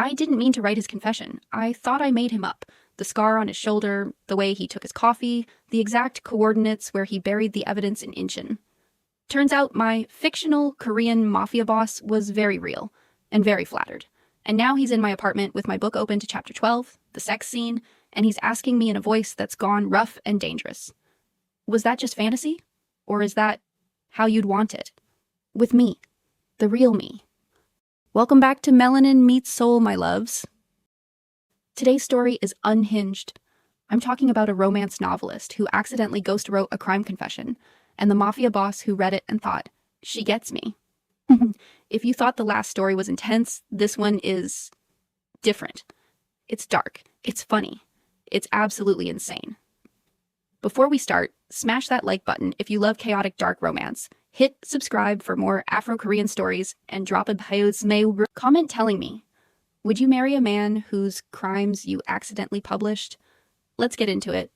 I didn't mean to write his confession. I thought I made him up. The scar on his shoulder, the way he took his coffee, the exact coordinates where he buried the evidence in Incheon. Turns out my fictional Korean mafia boss was very real and very flattered. And now he's in my apartment with my book open to chapter 12, the sex scene, and he's asking me in a voice that's gone rough and dangerous. Was that just fantasy? Or is that how you'd want it? With me, the real me. Welcome back to Melanin Meets Soul, my loves. Today's story is unhinged. I'm talking about a romance novelist who accidentally ghostwrote a crime confession, and the mafia boss who read it and thought, she gets me. If you thought the last story was intense, this one is different. It's dark. It's funny. It's absolutely insane. Before we start, smash that like button if you love chaotic dark romance. Hit subscribe for more Afro-Korean stories and drop a comment telling me, would you marry a man whose crimes you accidentally published? Let's get into it.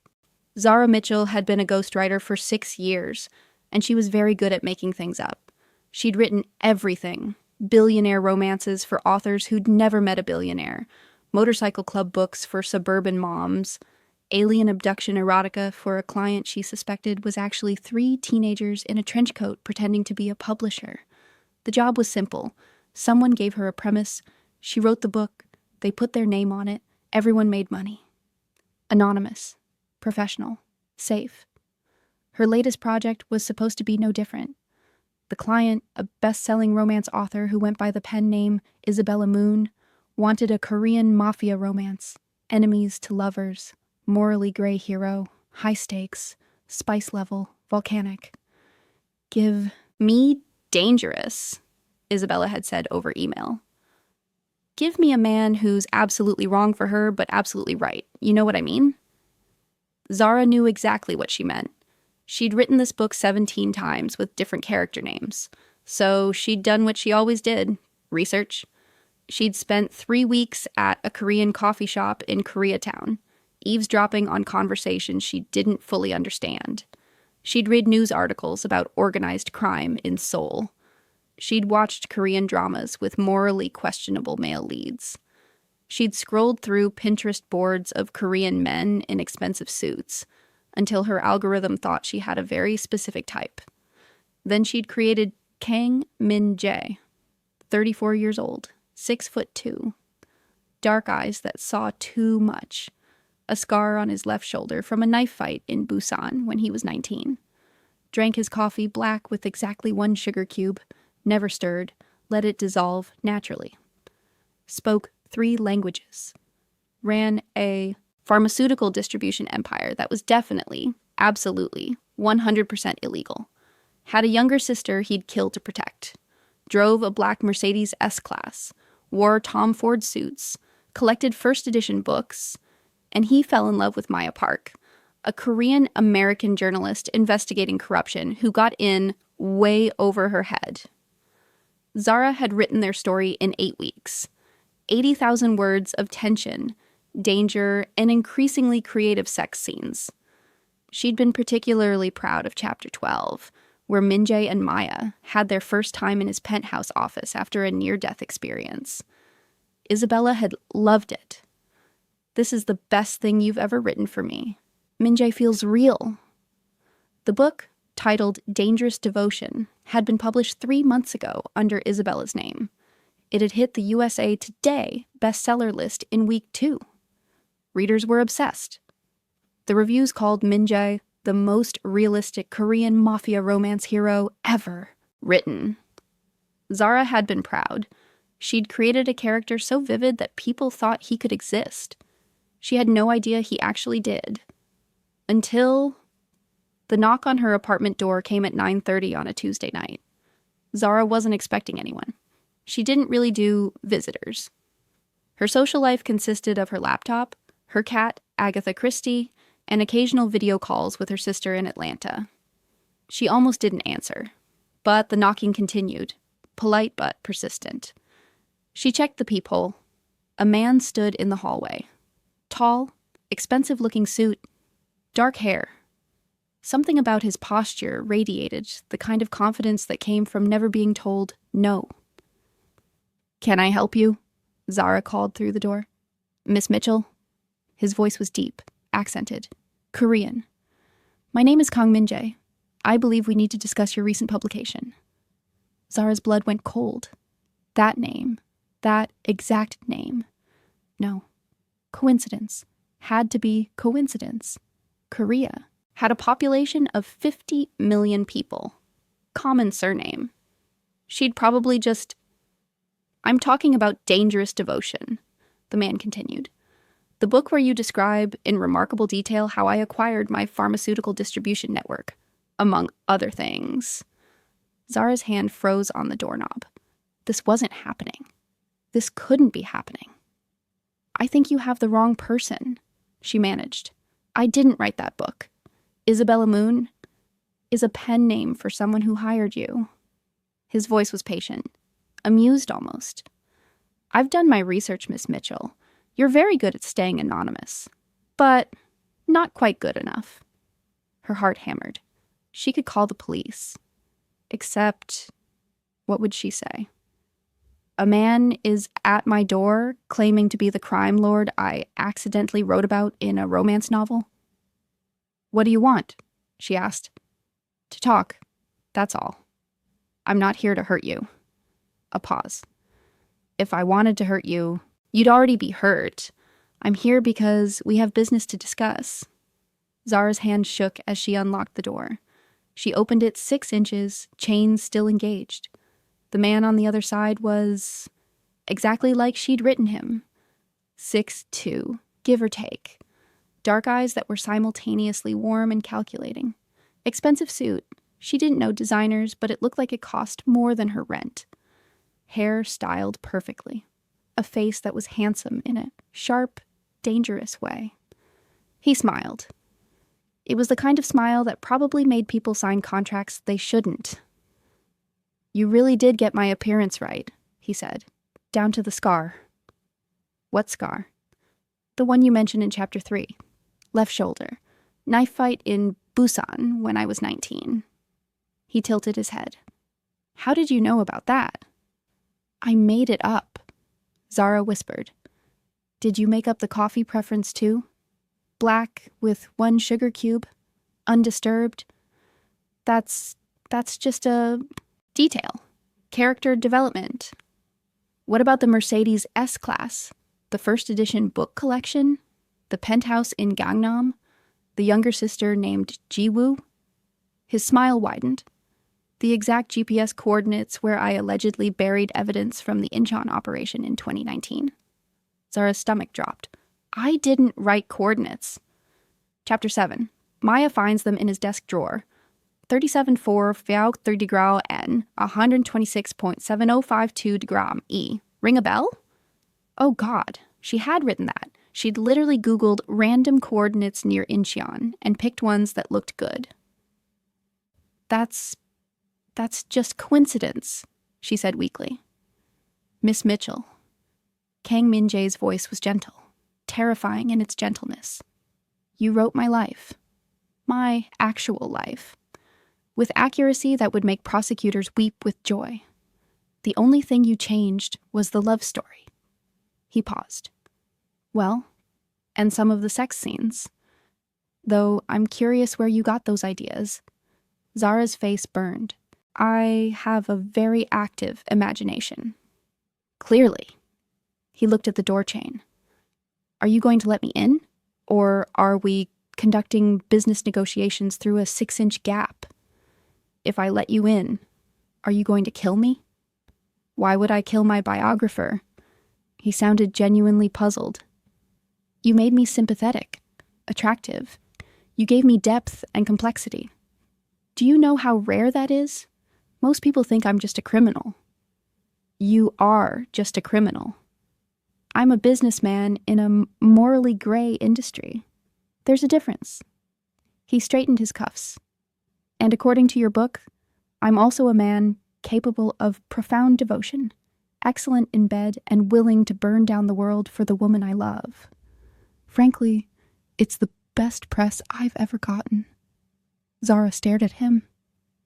Zara Mitchell had been a ghostwriter for 6 years, and she was very good at making things up. She'd written everything. Billionaire romances for authors who'd never met a billionaire, motorcycle club books for suburban moms, alien abduction erotica for a client she suspected was actually 3 teenagers in a trench coat pretending to be a publisher. The job was simple. Someone gave her a premise, she wrote the book, they put their name on it, everyone made money. Anonymous, professional, safe. Her latest project was supposed to be no different. The client, a best-selling romance author who went by the pen name Isabella Moon, wanted a Korean mafia romance, enemies to lovers, morally gray hero, high stakes, spice level, volcanic. Give me dangerous, Isabella had said over email. Give me a man who's absolutely wrong for her, but absolutely right. You know what I mean? Zara knew exactly what she meant. She'd written this book 17 times with different character names, so she'd done what she always did, research. She'd spent 3 weeks at a Korean coffee shop in Koreatown, eavesdropping on conversations she didn't fully understand. She'd read news articles about organized crime in Seoul. She'd watched Korean dramas with morally questionable male leads. She'd scrolled through Pinterest boards of Korean men in expensive suits, until her algorithm thought she had a very specific type. Then she'd created Kang Min-jae, 34 years old, 6'2", dark eyes that saw too much, a scar on his left shoulder from a knife fight in Busan when he was 19. Drank his coffee black with exactly 1 sugar cube, never stirred, let it dissolve naturally. Spoke 3 languages. Ran a pharmaceutical distribution empire that was definitely, absolutely, 100% illegal. Had a younger sister he'd kill to protect. Drove a black Mercedes S-Class. Wore Tom Ford suits. Collected first edition books. And he fell in love with Maya Park, a Korean-American journalist investigating corruption who got in way over her head. Zara had written their story in 8 weeks. 80,000 words of tension, danger, and increasingly creative sex scenes. She'd been particularly proud of Chapter 12, where Min-jae and Maya had their first time in his penthouse office after a near-death experience. Isabella had loved it. This is the best thing you've ever written for me. Min-jae feels real. The book, titled Dangerous Devotion, had been published 3 months ago under Isabella's name. It had hit the USA Today bestseller list in week 2. Readers were obsessed. The reviews called Min-jae the most realistic Korean mafia romance hero ever written. Zara had been proud. She'd created a character so vivid that people thought he could exist. She had no idea he actually did. Until the knock on her apartment door came at 9:30 on a Tuesday night. Zara wasn't expecting anyone. She didn't really do visitors. Her social life consisted of her laptop, her cat, Agatha Christie, and occasional video calls with her sister in Atlanta. She almost didn't answer, but the knocking continued, polite but persistent. She checked the peephole. A man stood in the hallway. Tall, expensive-looking suit, dark hair. Something about his posture radiated the kind of confidence that came from never being told no. "Can I help you?" Zara called through the door. Miss Mitchell? His voice was deep, accented, Korean. My name is Kang Min-jae. I believe we need to discuss your recent publication. Zara's blood went cold. That name, that exact name. No. Coincidence. Had to be coincidence. Korea had a population of 50 million people. Common surname. She'd probably just... I'm talking about Dangerous Devotion, the man continued. The book where you describe in remarkable detail how I acquired my pharmaceutical distribution network, among other things. Zara's hand froze on the doorknob. This wasn't happening. This couldn't be happening. I think you have the wrong person, she managed. I didn't write that book. Isabella Moon is a pen name for someone who hired you. His voice was patient, amused almost. I've done my research, Miss Mitchell. You're very good at staying anonymous, but not quite good enough. Her heart hammered. She could call the police. Except, what would she say? A man is at my door claiming to be the crime lord I accidentally wrote about in a romance novel. What do you want? She asked. To talk. That's all. I'm not here to hurt you. A pause. If I wanted to hurt you, you'd already be hurt. I'm here because we have business to discuss. Zara's hand shook as she unlocked the door. She opened it 6 inches, chains still engaged. The man on the other side was exactly like she'd written him. 6'2", give or take. Dark eyes that were simultaneously warm and calculating. Expensive suit. She didn't know designers, but it looked like it cost more than her rent. Hair styled perfectly. A face that was handsome in a sharp, dangerous way. He smiled. It was the kind of smile that probably made people sign contracts they shouldn't. You really did get my appearance right, he said, down to the scar. What scar? The one you mentioned in chapter 3. Left shoulder. Knife fight in Busan when I was 19. He tilted his head. How did you know about that? I made it up, Zara whispered. Did you make up the coffee preference too? Black with 1 sugar cube? Undisturbed? That's just a detail. Character development. What about the Mercedes S-Class? The first edition book collection? The penthouse in Gangnam? The younger sister named Jiwoo? His smile widened. The exact GPS coordinates where I allegedly buried evidence from the Incheon operation in 2019. Zara's stomach dropped. I didn't write coordinates. Chapter 7. Maya finds them in his desk drawer. 37.4 Fiao 30 Grau N, 126.7052 degram E. Ring a bell? Oh God, she had written that. She'd literally Googled random coordinates near Incheon and picked ones that looked good. That's just coincidence, she said weakly. Miss Mitchell. Kang Min-jae's voice was gentle, terrifying in its gentleness. You wrote my life. My actual life. With accuracy that would make prosecutors weep with joy. The only thing you changed was the love story. He paused. Well, and some of the sex scenes. Though I'm curious where you got those ideas. Zara's face burned. I have a very active imagination. Clearly. He looked at the door chain. Are you going to let me in? Or are we conducting business negotiations through a 6-inch gap? If I let you in, are you going to kill me? Why would I kill my biographer? He sounded genuinely puzzled. You made me sympathetic, attractive. You gave me depth and complexity. Do you know how rare that is? Most people think I'm just a criminal. You are just a criminal. I'm a businessman in a morally gray industry. There's a difference. He straightened his cuffs. And according to your book, I'm also a man capable of profound devotion, excellent in bed, and willing to burn down the world for the woman I love. Frankly, it's the best press I've ever gotten. Zara stared at him.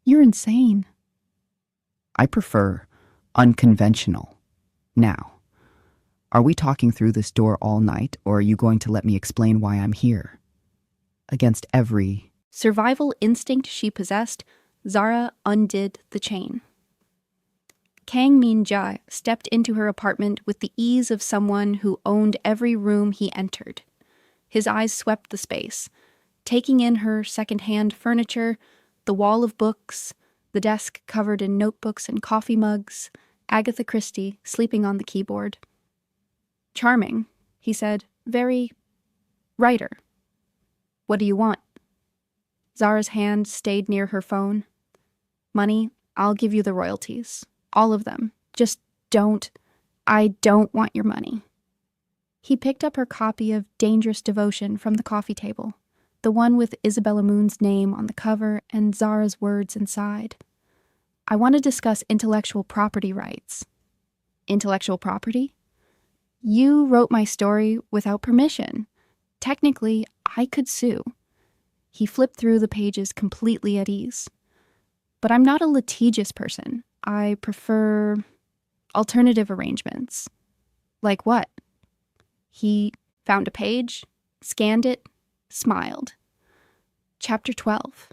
You're insane. I prefer unconventional. Now, Are we talking through this door all night, or are you going to let me explain why I'm here? Against every survival instinct she possessed, Zara undid the chain. Kang Min-jae stepped into her apartment with the ease of someone who owned every room he entered. His eyes swept the space, taking in her second-hand furniture, the wall of books, the desk covered in notebooks and coffee mugs, Agatha Christie sleeping on the keyboard. "Charming," he said. "Very writer. What do you want?" Zara's hand stayed near her phone. "Money, I'll give you the royalties. All of them. Just I don't want your money." He picked up her copy of Dangerous Devotion from the coffee table, the one with Isabella Moon's name on the cover and Zara's words inside. "I want to discuss intellectual property rights." "Intellectual property? You wrote my story without permission. Technically, I could sue." He flipped through the pages completely at ease. "But I'm not a litigious person. I prefer alternative arrangements." "Like what?" He found a page, scanned it, smiled. Chapter 12.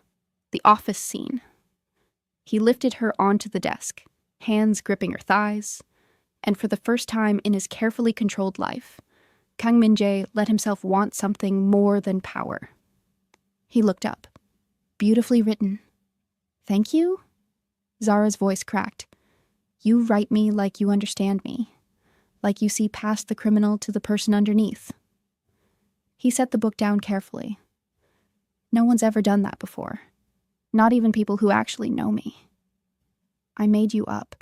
The office scene. He lifted her onto the desk, hands gripping her thighs, and for the first time in his carefully controlled life, Kang Min-jae let himself want something more than power. He looked up. "Beautifully written." "Thank you?" Zara's voice cracked. "You write me like you understand me, like you see past the criminal to the person underneath." He set the book down carefully. "No one's ever done that before. Not even people who actually know me. I made you up.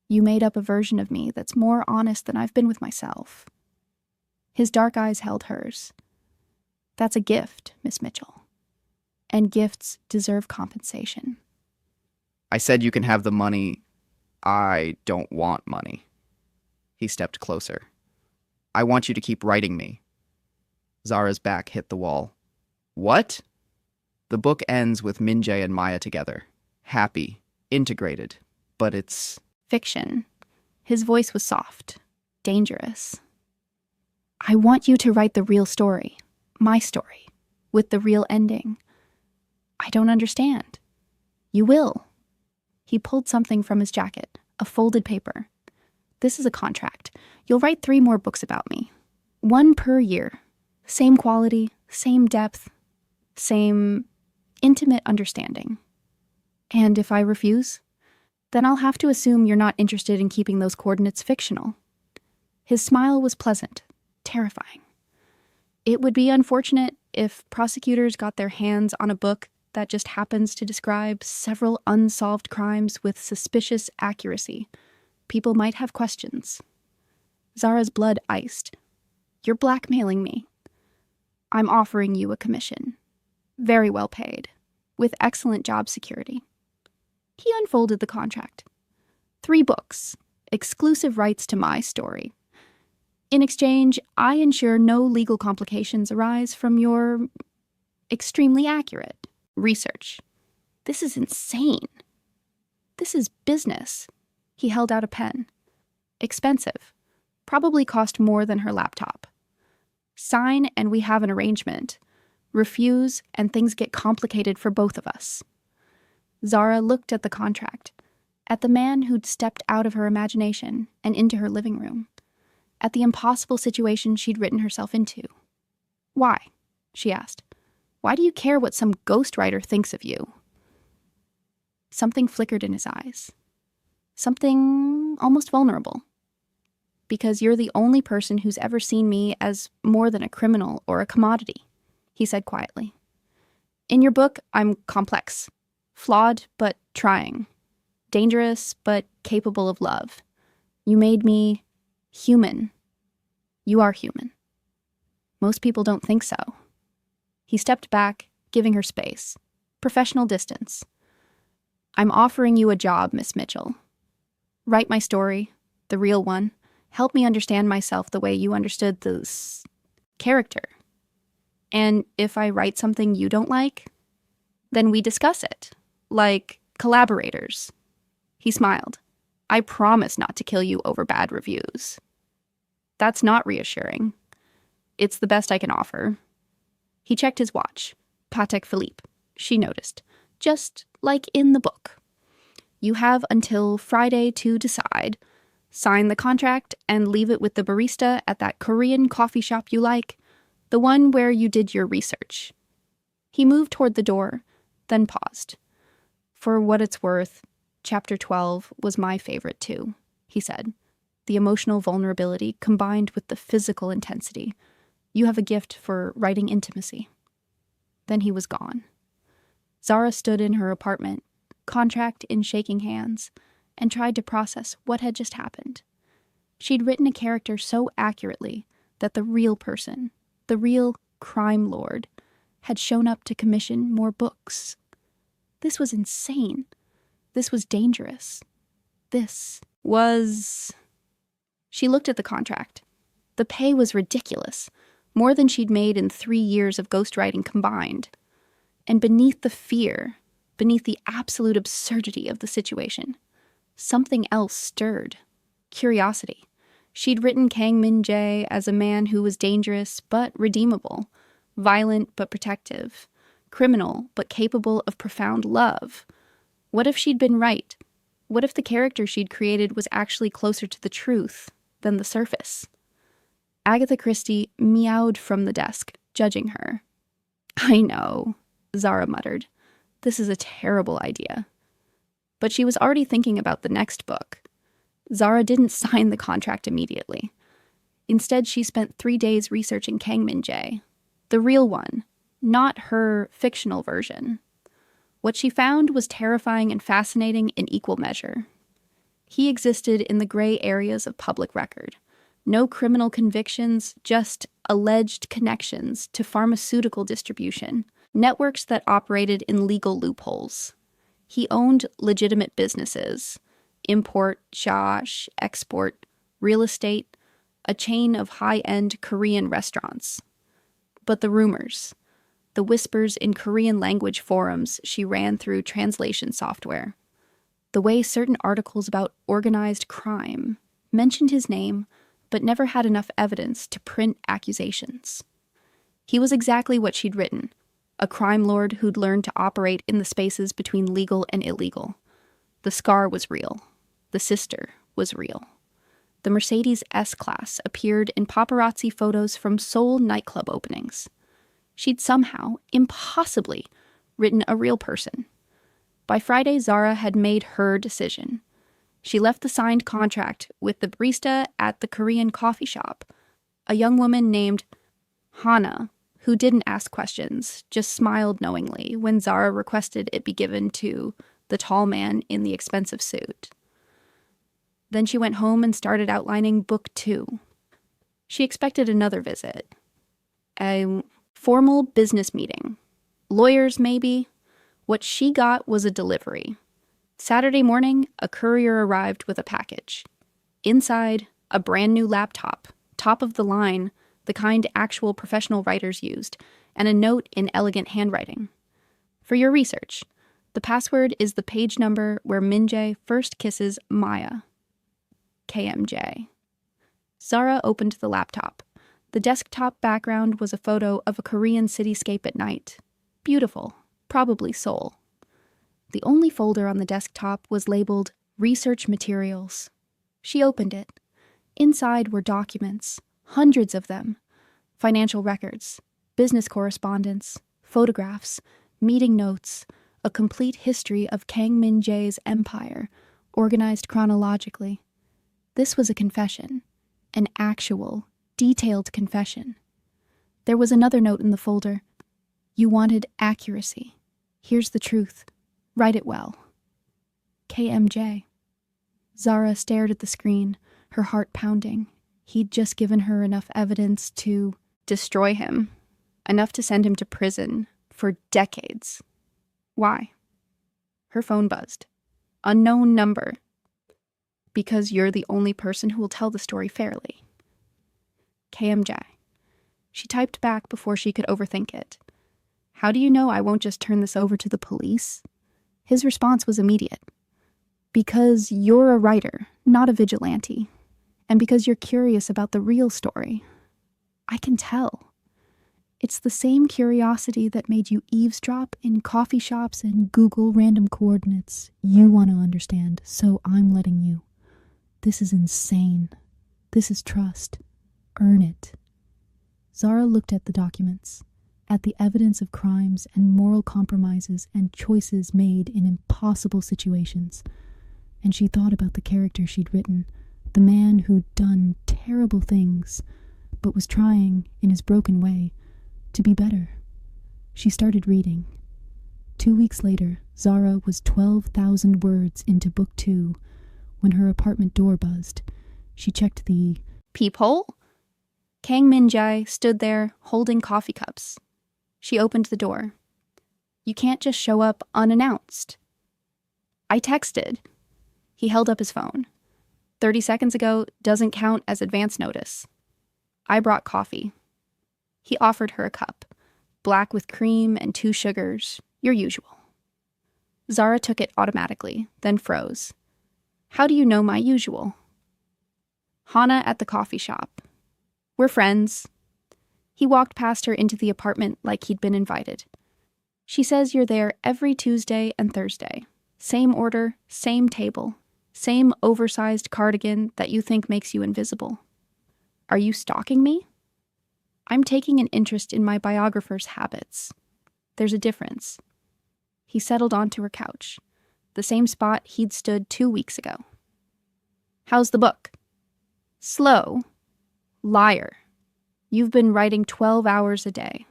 You made up a version of me that's more honest than I've been with myself." His dark eyes held hers. "That's a gift, Miss Mitchell. And gifts deserve compensation." I said you can have the money. I don't want money. He stepped closer. "I want you to keep writing me." Zara's back hit the wall. "What?" The book ends with Min-jae and Maya together. Happy, integrated, but it's "Fiction." His voice was soft, dangerous. "I want you to write the real story, my story, with the real ending." "I don't understand." "You will." He pulled something from his jacket, a folded paper. "This is a contract. You'll write 3 more books about me. 1 per year. Same quality, same depth, same intimate understanding. And if I refuse, then I'll have to assume you're not interested in keeping those coordinates fictional." His smile was pleasant, terrifying. It would be unfortunate if prosecutors got their hands on a book that just happens to describe several unsolved crimes with suspicious accuracy. People might have questions. Zara's blood iced. "You're blackmailing me." "I'm offering you a commission. Very well paid, with excellent job security." He unfolded the contract. 3 books, exclusive rights to my story. In exchange, I ensure no legal complications arise from your extremely accurate research. This is insane. This is business. He held out a pen. Expensive. Probably cost more than her laptop. Sign and we have an arrangement. Refuse and things get complicated for both of us. Zara looked at the contract, at the man who'd stepped out of her imagination and into her living room, at the impossible situation she'd written herself into. "Why?" she asked. "Why do you care what some ghostwriter thinks of you?" Something flickered in his eyes. Something almost vulnerable. "Because you're the only person who's ever seen me as more than a criminal or a commodity," he said quietly. "In your book, I'm complex. Flawed, but trying. Dangerous, but capable of love. You made me human. You are human. Most people don't think so." He stepped back, giving her space. Professional distance. "I'm offering you a job, Miss Mitchell. Write my story, the real one. Help me understand myself the way you understood this character. And if I write something you don't like, then we discuss it. Like collaborators." He smiled. "I promise not to kill you over bad reviews." That's not reassuring. It's the best I can offer. He checked his watch. Patek Philippe, she noticed. Just like in the book. You have until Friday to decide. Sign the contract and leave it with the barista at that Korean coffee shop you like, the one where you did your research. He moved toward the door, then paused. For what it's worth, Chapter 12 was my favorite too, he said. The emotional vulnerability combined with the physical intensity. You have a gift for writing intimacy. Then he was gone. Zara stood in her apartment, contract in shaking hands, and tried to process what had just happened. She'd written a character so accurately that the real person, the real crime lord, had shown up to commission more books. This was insane. This was dangerous. This was... She looked at the contract. The pay was ridiculous, more than she'd made in 3 years of ghostwriting combined. And beneath the fear, beneath the absolute absurdity of the situation, something else stirred. Curiosity. She'd written Kang Min-jae as a man who was dangerous but redeemable, violent but protective, criminal but capable of profound love. What if she'd been right? What if the character she'd created was actually closer to the truth than the surface? Agatha Christie meowed from the desk, judging her. I know, Zara muttered. This is a terrible idea. But she was already thinking about the next book. Zara didn't sign the contract immediately. Instead, she spent 3 days researching Kang Min-jae, the real one, not her fictional version. What she found was terrifying and fascinating in equal measure. He existed in the gray areas of public record. No criminal convictions, just alleged connections to pharmaceutical distribution, networks that operated in legal loopholes. He owned legitimate businesses, import, export, real estate, a chain of high-end Korean restaurants. But the rumors, the whispers in Korean language forums she ran through translation software, the way certain articles about organized crime mentioned his name but never had enough evidence to print accusations. He was exactly what she'd written, a crime lord who'd learned to operate in the spaces between legal and illegal. The scar was real. The sister was real. The Mercedes S-Class appeared in paparazzi photos from Seoul nightclub openings. She'd somehow, impossibly, written a real person. By Friday, Zara had made her decision. She left the signed contract with the barista at the Korean coffee shop, a young woman named Hana, who didn't ask questions, just smiled knowingly when Zara requested it be given to the tall man in the expensive suit. Then she went home and started outlining Book 2. She expected another visit. A formal business meeting. Lawyers, maybe. What she got was a delivery. Saturday morning, a courier arrived with a package. Inside, a brand new laptop, top of the line, the kind actual professional writers used, and a note in elegant handwriting. For your research, the password is the page number where Min-jae first kisses Maya. KMJ. Zara opened the laptop. The desktop background was a photo of a Korean cityscape at night. Beautiful, probably Seoul. The only folder on the desktop was labeled Research Materials. She opened it. Inside were documents, hundreds of them. Financial records, business correspondence, photographs, meeting notes, a complete history of Kang Min-jae's empire, organized chronologically. This was a confession, an actual, detailed confession. There was another note in the folder. You wanted accuracy. Here's the truth. Write it well. KMJ. Zara stared at the screen, her heart pounding. He'd just given her enough evidence to destroy him, enough to send him to prison for decades. Why? Her phone buzzed. Unknown number. Because you're the only person who will tell the story fairly. KMJ. She typed back before she could overthink it. How do you know I won't just turn this over to the police? His response was immediate. Because you're a writer, not a vigilante. and because you're curious about the real story. I can tell. It's the same curiosity that made you eavesdrop in coffee shops and Google random coordinates. You want to understand, so I'm letting you. This is insane. This is trust. Earn it. Zara looked at the documents, at the evidence of crimes and moral compromises and choices made in impossible situations, and she thought about the character she'd written, the man who'd done terrible things, but was trying, in his broken way, to be better. She started reading. 2 weeks later, Zara was 12,000 words into book 2 when her apartment door buzzed. She checked the peephole. Kang Min-jae stood there, holding coffee cups. She opened the door. You can't just show up unannounced. I texted. He held up his phone. 30 seconds ago doesn't count as advance notice. I brought coffee. He offered her a cup, black with cream and 2 sugars, your usual. Zara took it automatically, then froze. How do you know my usual? Hana at the coffee shop. We're friends. He walked past her into the apartment like he'd been invited. She says you're there every Tuesday and Thursday. Same order, same table, same oversized cardigan that you think makes you invisible. Are you stalking me? I'm taking an interest in my biographer's habits. There's a difference. He settled onto her couch, the same spot he'd stood 2 weeks ago. How's the book? Slow. Liar. You've been writing 12 hours a day.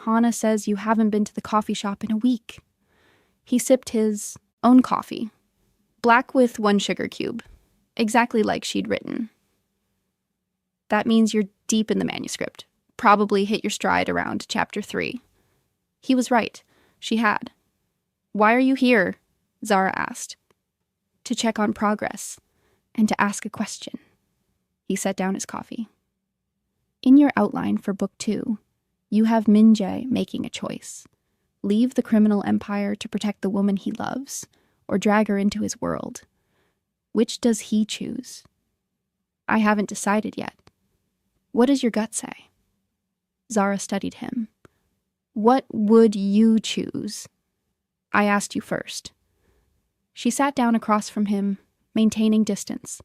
Hana says you haven't been to the coffee shop in a week. He sipped his own coffee, black with 1 sugar cube, exactly like she'd written. That means you're deep in the manuscript. Probably hit your stride around chapter 3. He was right. She had. Why are you here? Zara asked. To check on progress and to ask a question. He set down his coffee. In your outline for book 2, you have Min-jae making a choice. Leave the criminal empire to protect the woman he loves, or drag her into his world. Which does he choose? I haven't decided yet. What does your gut say? Zara studied him. What would you choose? I asked you first. She sat down across from him, maintaining distance.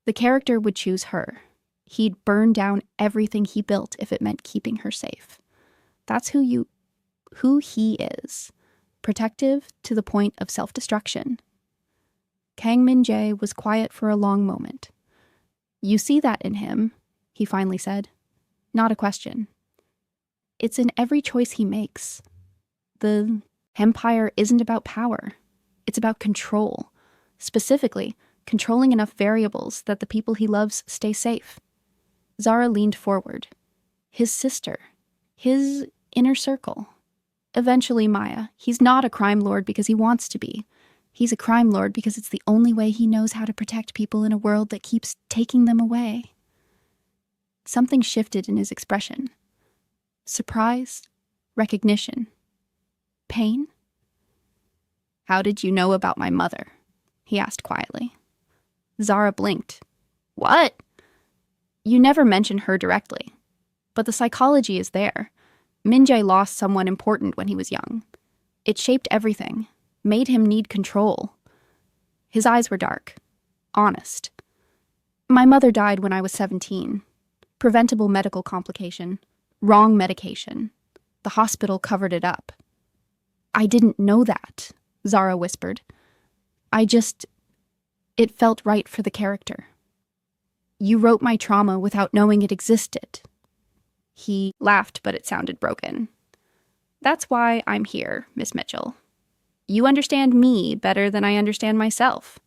The character would choose her. He'd burn down everything he built if it meant keeping her safe. That's who he is. Protective to the point of self-destruction. Kang Min-jae was quiet for a long moment. You see that in him, he finally said. Not a question. It's in every choice he makes. The empire isn't about power. It's about control. Specifically, controlling enough variables that the people he loves stay safe. Zara leaned forward. His sister. His inner circle. Eventually, Maya. He's not a crime lord because he wants to be. He's a crime lord because it's the only way he knows how to protect people in a world that keeps taking them away. Something shifted in his expression. Surprise, recognition, pain. How did you know about my mother? He asked quietly. Zara blinked. What? You never mention her directly. But the psychology is there. Min-jae lost someone important when he was young. It shaped everything, made him need control. His eyes were dark, honest. My mother died when I was 17. Preventable medical complication. Wrong medication. The hospital covered it up. I didn't know that, Zara whispered. It felt right for the character. You wrote my trauma without knowing it existed. He laughed, but it sounded broken. That's why I'm here, Miss Mitchell. You understand me better than I understand myself.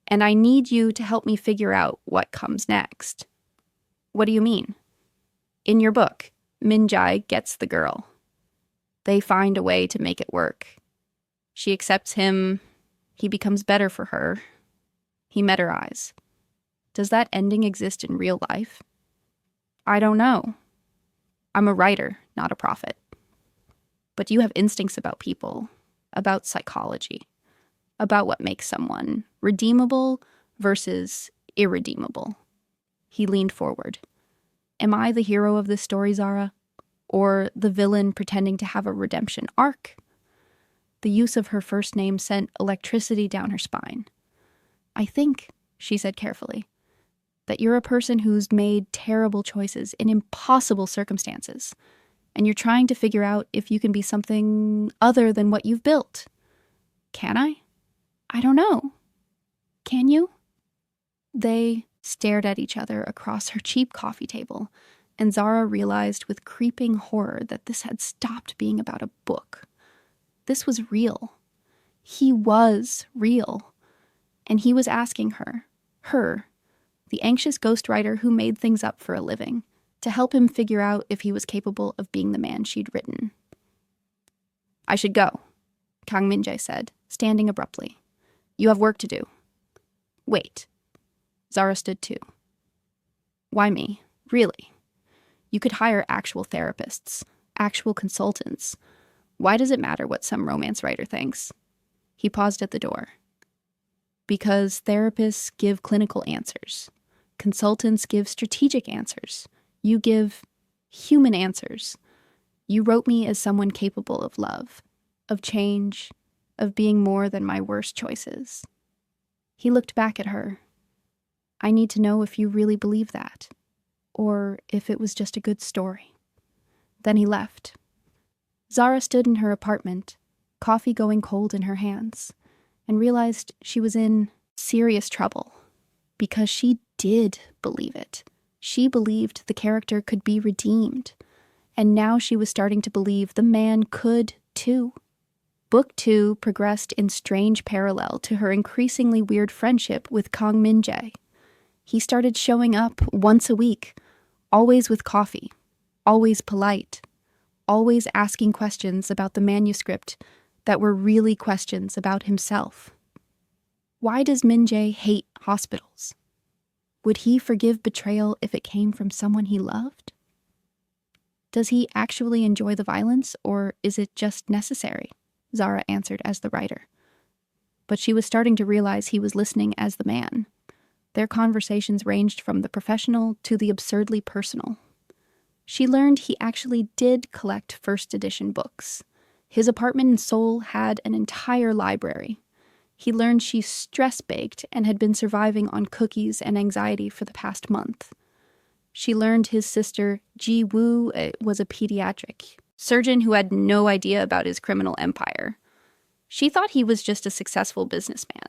And I need you to help me figure out what comes next. What do you mean? In your book, Min-jae gets the girl. They find a way to make it work. She accepts him. He becomes better for her. He met her eyes. Does that ending exist in real life? I don't know. I'm a writer, not a prophet. But you have instincts about people, about psychology, about what makes someone redeemable versus irredeemable. He leaned forward. Am I the hero of this story, Zara? Or the villain pretending to have a redemption arc? The use of her first name sent electricity down her spine. I think, she said carefully, that you're a person who's made terrible choices in impossible circumstances, and you're trying to figure out if you can be something other than what you've built. Can I? I don't know. Can you? They stared at each other across her cheap coffee table, and Zara realized with creeping horror that this had stopped being about a book. This was real. He was real. And he was asking her, the anxious ghostwriter who made things up for a living, to help him figure out if he was capable of being the man she'd written. I should go, Kang Min-jae said, standing abruptly. You have work to do. Wait. Zara stood too. Why me? Really? You could hire actual therapists, actual consultants. Why does it matter what some romance writer thinks? He paused at the door. Because therapists give clinical answers. Consultants give strategic answers. You give human answers. You wrote me as someone capable of love, of change, of being more than my worst choices. He looked back at her. I need to know if you really believe that, or if it was just a good story. Then he left. Zara stood in her apartment, coffee going cold in her hands, and realized she was in serious trouble, because she did believe it. She believed the character could be redeemed, and now she was starting to believe the man could too. Book 2 progressed in strange parallel to her increasingly weird friendship with Kang Min-jae. He started showing up once a week, always with coffee, always polite, always asking questions about the manuscript that were really questions about himself. Why does Min-jae hate hospitals? Would he forgive betrayal if it came from someone he loved? Does he actually enjoy the violence, or is it just necessary? Zara answered as the writer. But she was starting to realize he was listening as the man. Their conversations ranged from the professional to the absurdly personal. She learned he actually did collect first edition books. His apartment in Seoul had an entire library. He learned she stress-baked and had been surviving on cookies and anxiety for the past month. She learned his sister, Ji Woo, was a pediatric surgeon who had no idea about his criminal empire. She thought he was just a successful businessman.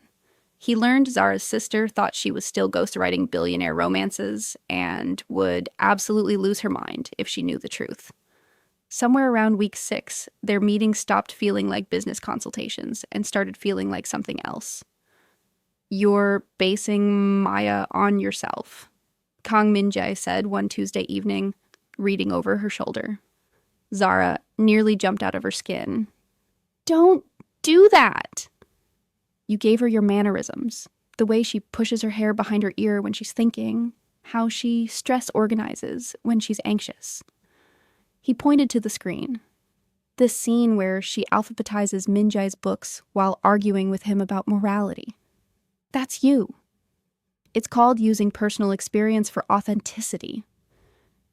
He learned Zara's sister thought she was still ghostwriting billionaire romances and would absolutely lose her mind if she knew the truth. Somewhere around week 6, their meetings stopped feeling like business consultations and started feeling like something else. You're basing Maya on yourself, Kang Min-jae said one Tuesday evening, reading over her shoulder. Zara nearly jumped out of her skin. Don't do that! You gave her your mannerisms, the way she pushes her hair behind her ear when she's thinking, how she stress organizes when she's anxious. He pointed to the screen. This scene where she alphabetizes Min-jae's books while arguing with him about morality. That's you. It's called using personal experience for authenticity.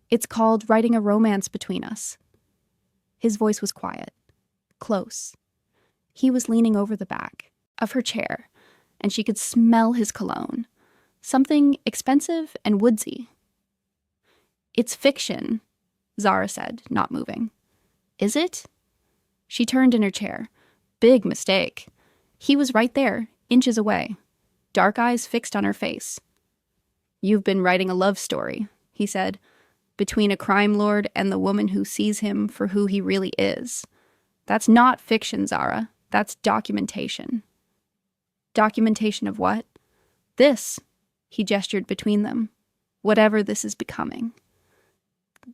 It's called writing a romance between us. His voice was quiet, close. He was leaning over the back of her chair, and she could smell his cologne, something expensive and woodsy. It's fiction, Zara said, not moving. Is it? She turned in her chair. Big mistake. He was right there, inches away, dark eyes fixed on her face. You've been writing a love story, he said, between a crime lord and the woman who sees him for who he really is. That's not fiction, Zara. That's documentation. Documentation of what? This, he gestured between them. Whatever this is becoming.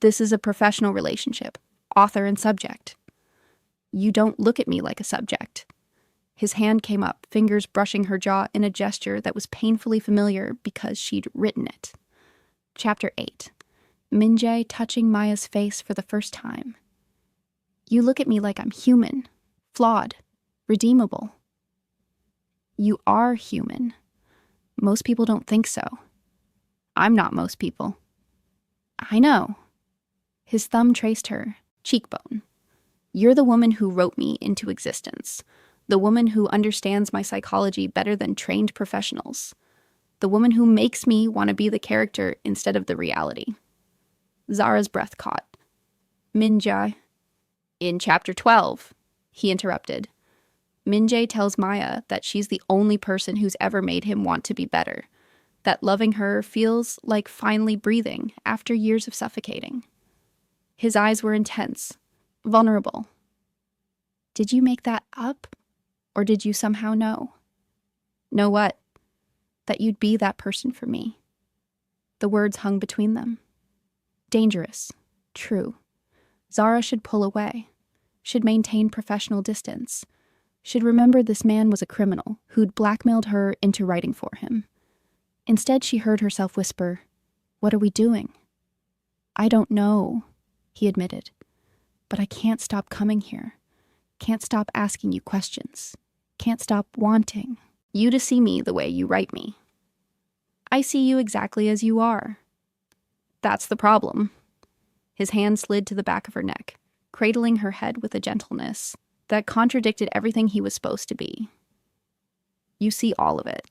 This is a professional relationship, author and subject. You don't look at me like a subject. His hand came up, fingers brushing her jaw in a gesture that was painfully familiar because she'd written it. Chapter 8. Min-jae touching Maya's face for the first time. You look at me like I'm human, flawed, redeemable. You are human. Most people don't think so. I'm not most people. I know. His thumb traced her cheekbone. You're the woman who wrote me into existence. The woman who understands my psychology better than trained professionals. The woman who makes me want to be the character instead of the reality. Zara's breath caught. Min-jae. In chapter 12, he interrupted. Min-jae tells Maya that she's the only person who's ever made him want to be better. That loving her feels like finally breathing after years of suffocating. His eyes were intense, vulnerable. Did you make that up? Or did you somehow know? Know what? That you'd be that person for me. The words hung between them. Dangerous. True. Zara should pull away. Should maintain professional distance. Should remember this man was a criminal who'd blackmailed her into writing for him. Instead, she heard herself whisper, "What are we doing?" "I don't know," he admitted. "But I can't stop coming here. Can't stop asking you questions. Can't stop wanting you to see me the way you write me. I see you exactly as you are." That's the problem. His hand slid to the back of her neck, cradling her head with a gentleness that contradicted everything he was supposed to be. You see all of it.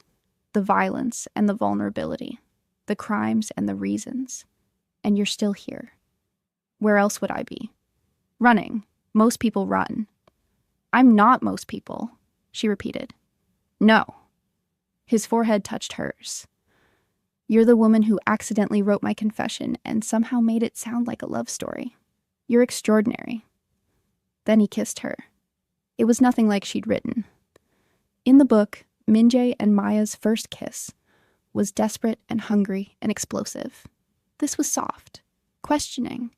The violence and the vulnerability. The crimes and the reasons. And you're still here. Where else would I be? Running. Most people run. I'm not most people, she repeated. No. His forehead touched hers. You're the woman who accidentally wrote my confession and somehow made it sound like a love story. You're extraordinary. Then he kissed her. It was nothing like she'd written. In the book, Min-jae and Maya's first kiss was desperate and hungry and explosive. This was soft, questioning,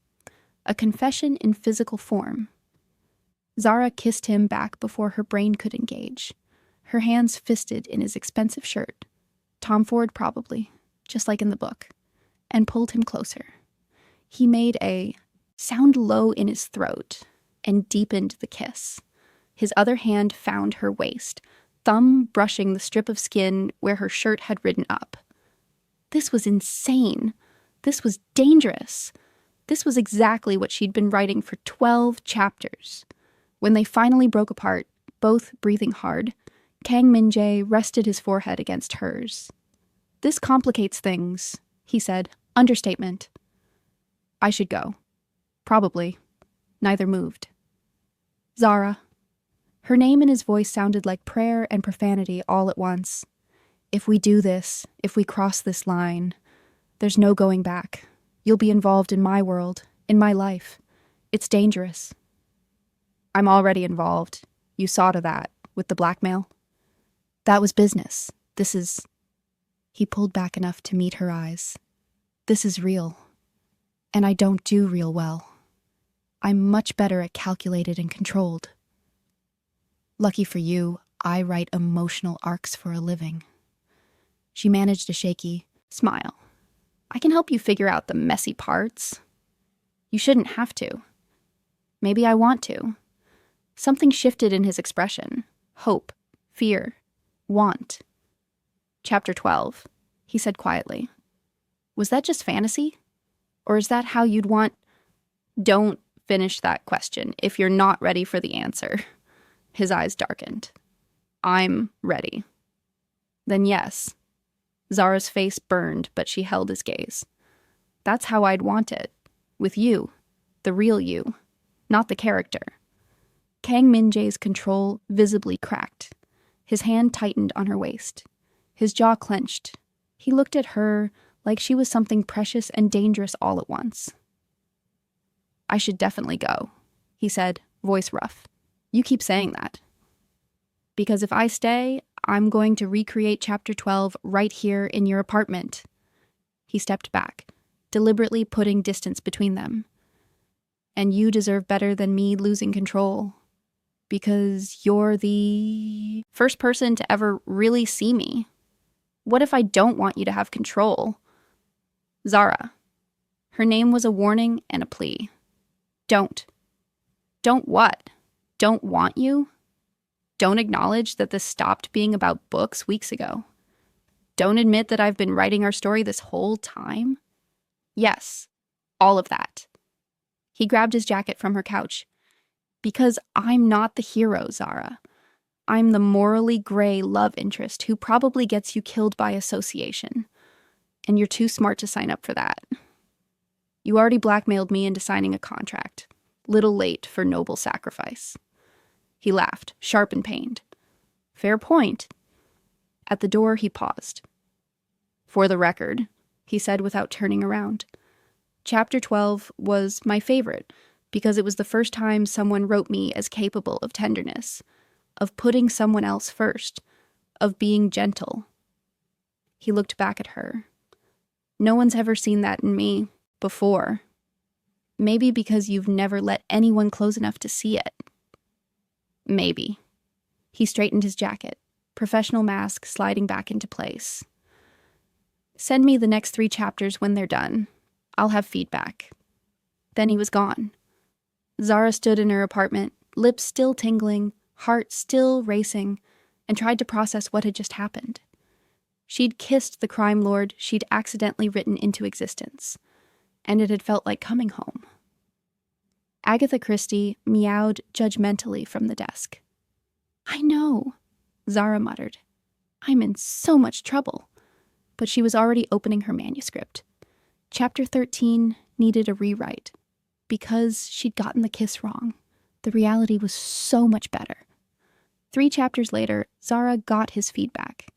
a confession in physical form. Zara kissed him back before her brain could engage, her hands fisted in his expensive shirt, Tom Ford probably, just like in the book, and pulled him closer. He made a sound low in his throat and deepened the kiss. His other hand found her waist, thumb brushing the strip of skin where her shirt had ridden up. This was insane. This was dangerous. This was exactly what she'd been writing for 12 chapters. When they finally broke apart, both breathing hard, Kang Min-jae rested his forehead against hers. This complicates things, he said. Understatement. I should go. Probably. Neither moved. Zara. Her name and his voice sounded like prayer and profanity all at once. If we do this, if we cross this line, there's no going back. You'll be involved in my world, in my life. It's dangerous. I'm already involved. You saw to that, with the blackmail. That was business. This is... He pulled back enough to meet her eyes. This is real. And I don't do real well. I'm much better at calculated and controlled. Lucky for you, I write emotional arcs for a living. She managed a shaky smile. I can help you figure out the messy parts. You shouldn't have to. Maybe I want to. Something shifted in his expression. Hope, fear, want. Chapter 12, he said quietly. Was that just fantasy? Or is that how you'd want... Don't finish that question if you're not ready for the answer. His eyes darkened. I'm ready. Then yes. Zara's face burned, but she held his gaze. That's how I'd want it. With you. The real you. Not the character. Kang Min-jae's control visibly cracked. His hand tightened on her waist. His jaw clenched. He looked at her like she was something precious and dangerous all at once. I should definitely go, he said, voice rough. You keep saying that. Because if I stay, I'm going to recreate Chapter 12 right here in your apartment. He stepped back, deliberately putting distance between them. And you deserve better than me losing control. Because you're the first person to ever really see me. What if I don't want you to have control? Zara. Her name was a warning and a plea. Don't. Don't what? Don't want you? Don't acknowledge that this stopped being about books weeks ago. Don't admit that I've been writing our story this whole time? Yes, all of that. He grabbed his jacket from her couch. Because I'm not the hero, Zara. I'm the morally gray love interest who probably gets you killed by association. And you're too smart to sign up for that. You already blackmailed me into signing a contract. Little late for noble sacrifice. He laughed, sharp and pained. Fair point. At the door, he paused. For the record, he said without turning around, Chapter 12 was my favorite because it was the first time someone wrote me as capable of tenderness, of putting someone else first, of being gentle. He looked back at her. No one's ever seen that in me before. Maybe because you've never let anyone close enough to see it. Maybe. He straightened his jacket, professional mask sliding back into place. Send me the next 3 chapters when they're done. I'll have feedback. Then he was gone. Zara stood in her apartment, lips still tingling, heart still racing, and tried to process what had just happened. She'd kissed the crime lord she'd accidentally written into existence, and it had felt like coming home. Agatha Christie meowed judgmentally from the desk. I know, Zara muttered. I'm in so much trouble. But she was already opening her manuscript. Chapter 13 needed a rewrite. Because she'd gotten the kiss wrong, the reality was so much better. 3 chapters later, Zara got his feedback.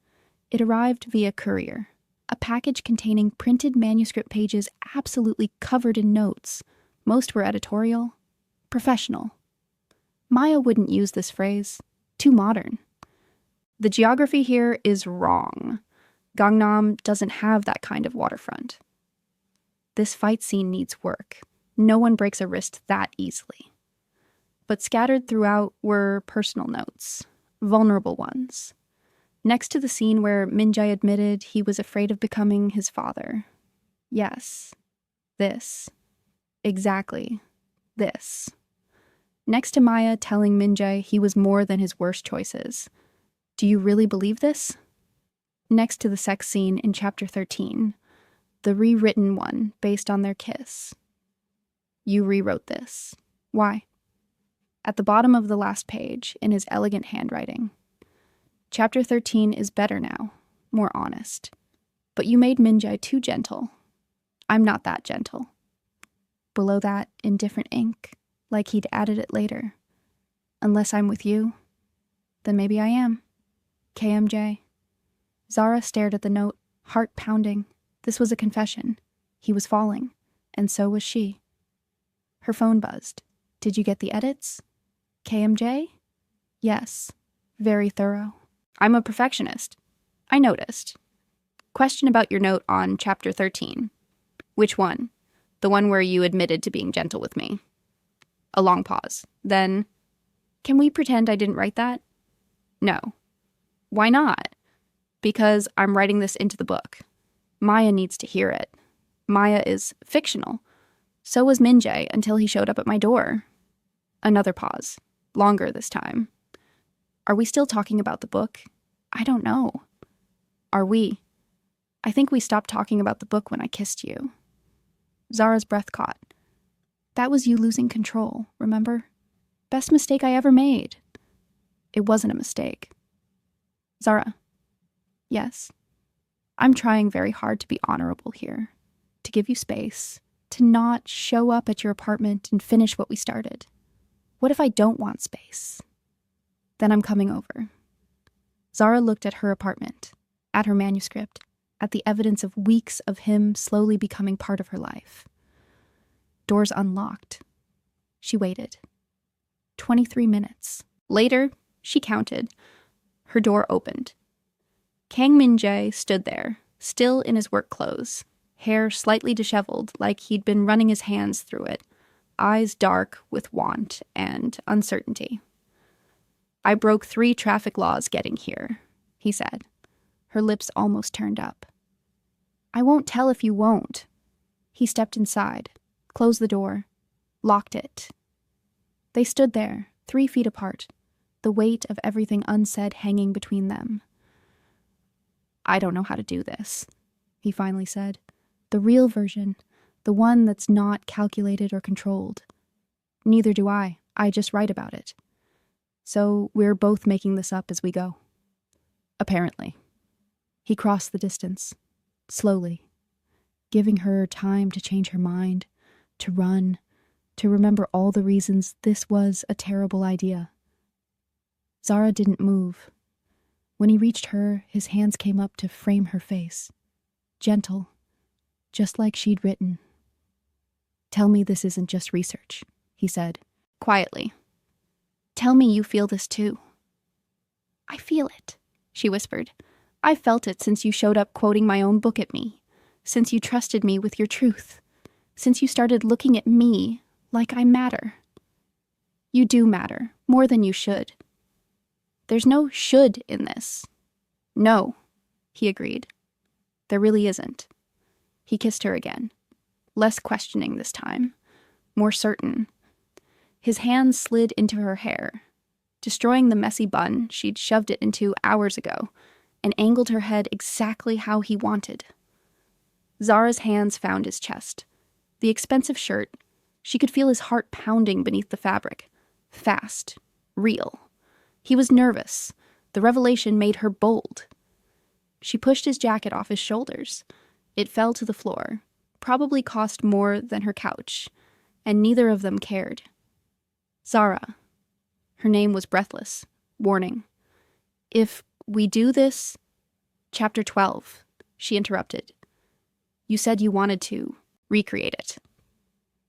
It arrived via courier. A package containing printed manuscript pages absolutely covered in notes. Most were editorial. Professional. Maya wouldn't use this phrase. Too modern. The geography here is wrong. Gangnam doesn't have that kind of waterfront. This fight scene needs work. No one breaks a wrist that easily. But scattered throughout were personal notes, vulnerable ones. Next to the scene where Min-jae admitted he was afraid of becoming his father. Yes, this. Exactly, this. Next to Maya telling Min-jae he was more than his worst choices. Do you really believe this? Next to the sex scene in Chapter 13, the rewritten one based on their kiss. You rewrote this. Why? At the bottom of the last page, in his elegant handwriting. Chapter 13 is better now, more honest. But you made Min-jae too gentle. I'm not that gentle. Below that, in different ink, like he'd added it later. Unless I'm with you, then maybe I am. KMJ. Zara stared at the note, heart pounding. This was a confession. He was falling, and so was she. Her phone buzzed. Did you get the edits? KMJ? Yes. Very thorough. I'm a perfectionist. I noticed. Question about your note on Chapter 13. Which one? The one where you admitted to being gentle with me. A long pause. Then, can we pretend I didn't write that? No. Why not? Because I'm writing this into the book. Maya needs to hear it. Maya is fictional. So was Min-jae until he showed up at my door. Another pause. Longer this time. Are we still talking about the book? I don't know. Are we? I think we stopped talking about the book when I kissed you. Zara's breath caught. That was you losing control, remember? Best mistake I ever made. It wasn't a mistake. Zara. Yes. I'm trying very hard to be honorable here. To give you space. To not show up at your apartment and finish what we started. What if I don't want space? Then I'm coming over. Zara looked at her apartment, at her manuscript, at the evidence of weeks of him slowly becoming part of her life. Doors unlocked. She waited. 23 minutes. Later, she counted. Her door opened. Kang Min-jae stood there, still in his work clothes, hair slightly disheveled like he'd been running his hands through it, eyes dark with want and uncertainty. I broke 3 traffic laws getting here, he said, her lips almost turned up. I won't tell if you won't. He stepped inside, closed the door, locked it. They stood there, 3 feet apart, the weight of everything unsaid hanging between them. I don't know how to do this, he finally said. The real version, the one that's not calculated or controlled. Neither do I. I just write about it. So we're both making this up as we go. Apparently. He crossed the distance, slowly, giving her time to change her mind, to run, to remember all the reasons this was a terrible idea. Zara didn't move. When he reached her, his hands came up to frame her face. Gentle, just like she'd written. Tell me this isn't just research, he said, quietly. Tell me you feel this too. I feel it, she whispered. I've felt it since you showed up quoting my own book at me, since you trusted me with your truth, since you started looking at me like I matter. You do matter, more than you should. There's no should in this. No, he agreed. There really isn't. He kissed her again, less questioning this time, more certain. His hands slid into her hair, destroying the messy bun she'd shoved it into hours ago, and angled her head exactly how he wanted. Zara's hands found his chest. The expensive shirt, she could feel his heart pounding beneath the fabric. Fast, real. He was nervous. The revelation made her bold. She pushed his jacket off his shoulders. It fell to the floor, probably cost more than her couch, and neither of them cared. Zara. Her name was breathless, warning. If we do this... Chapter 12, she interrupted. You said you wanted to recreate it.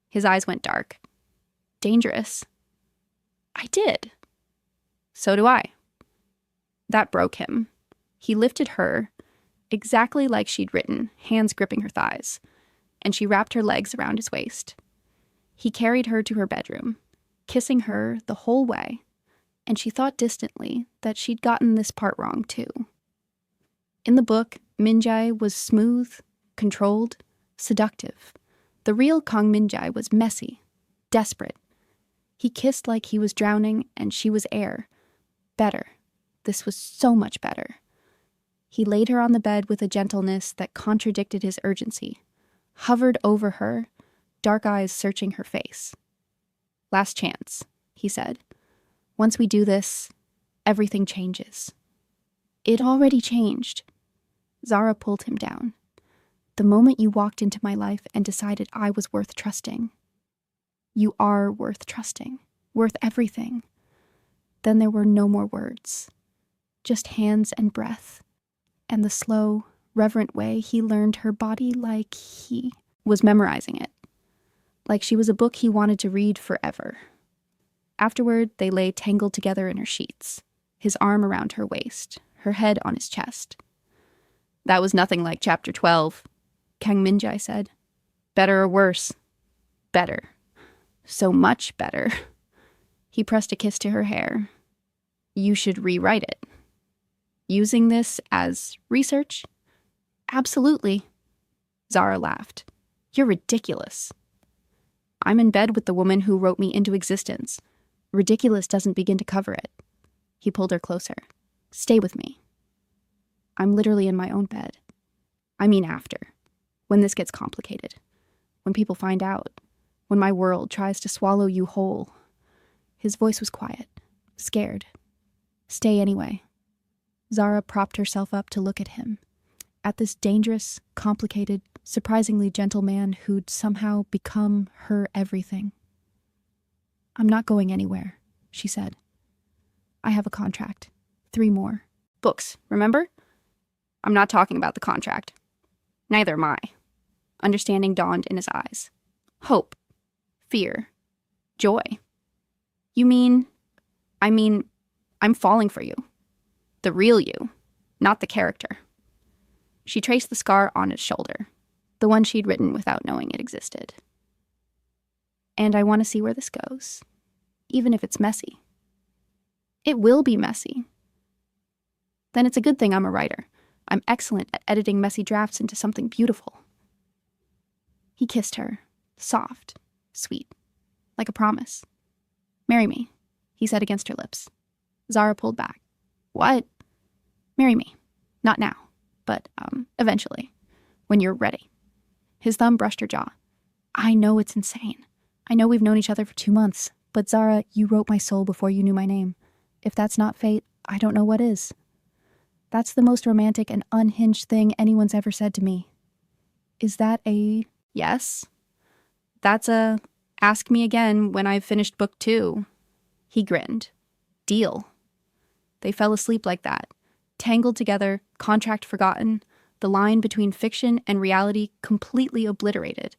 His eyes went dark. Dangerous. I did. So do I. That broke him. He lifted her, exactly like she'd written, hands gripping her thighs, and she wrapped her legs around his waist. He carried her to her bedroom, kissing her the whole way, and she thought distantly that she'd gotten this part wrong too. In the book, Min-jae was smooth, controlled, seductive. The real Kang Min-jae was messy, desperate. He kissed like he was drowning and she was air. Better. This was so much better. He laid her on the bed with a gentleness that contradicted his urgency, hovered over her, dark eyes searching her face. Last chance, he said. Once we do this, everything changes. It already changed. Zara pulled him down. The moment you walked into my life and decided I was worth trusting. You are worth trusting, worth everything. Then there were no more words, just hands and breath, and the slow, reverent way he learned her body like he was memorizing it, like she was a book he wanted to read forever. Afterward, they lay tangled together in her sheets, his arm around her waist, her head on his chest. That was nothing like Chapter 12, Kang Min-jae said. Better or worse? Better. So much better. He pressed a kiss to her hair. You should rewrite it. Using this as research? Absolutely. Zara laughed. You're ridiculous. I'm in bed with the woman who wrote me into existence. Ridiculous doesn't begin to cover it. He pulled her closer. Stay with me. I'm literally in my own bed. I mean after. When this gets complicated. When people find out. When my world tries to swallow you whole. His voice was quiet, scared. Stay anyway. Zara propped herself up to look at him. At this dangerous, complicated, surprisingly gentle man who'd somehow become her everything. I'm not going anywhere, she said. I have a contract. 3 more. Books, remember? I'm not talking about the contract. Neither am I. Understanding dawned in his eyes. Hope. Fear. Joy. You mean... I'm falling for you. The real you, not the character. She traced the scar on his shoulder, the one she'd written without knowing it existed. And I want to see where this goes, even if it's messy. It will be messy. Then it's a good thing I'm a writer. I'm excellent at editing messy drafts into something beautiful. He kissed her, soft, sweet, like a promise. Marry me, he said against her lips. Zara pulled back. What? Marry me. Not now, but eventually, when you're ready. His thumb brushed her jaw. I know it's insane. I know we've known each other for 2 months, but Zara, you wrote my soul before you knew my name. If that's not fate, I don't know what is. That's the most romantic and unhinged thing anyone's ever said to me. Is that a yes? That's a ask me again when I've finished book 2. He grinned. Deal. They fell asleep like that, tangled together, contract forgotten, the line between fiction and reality completely obliterated.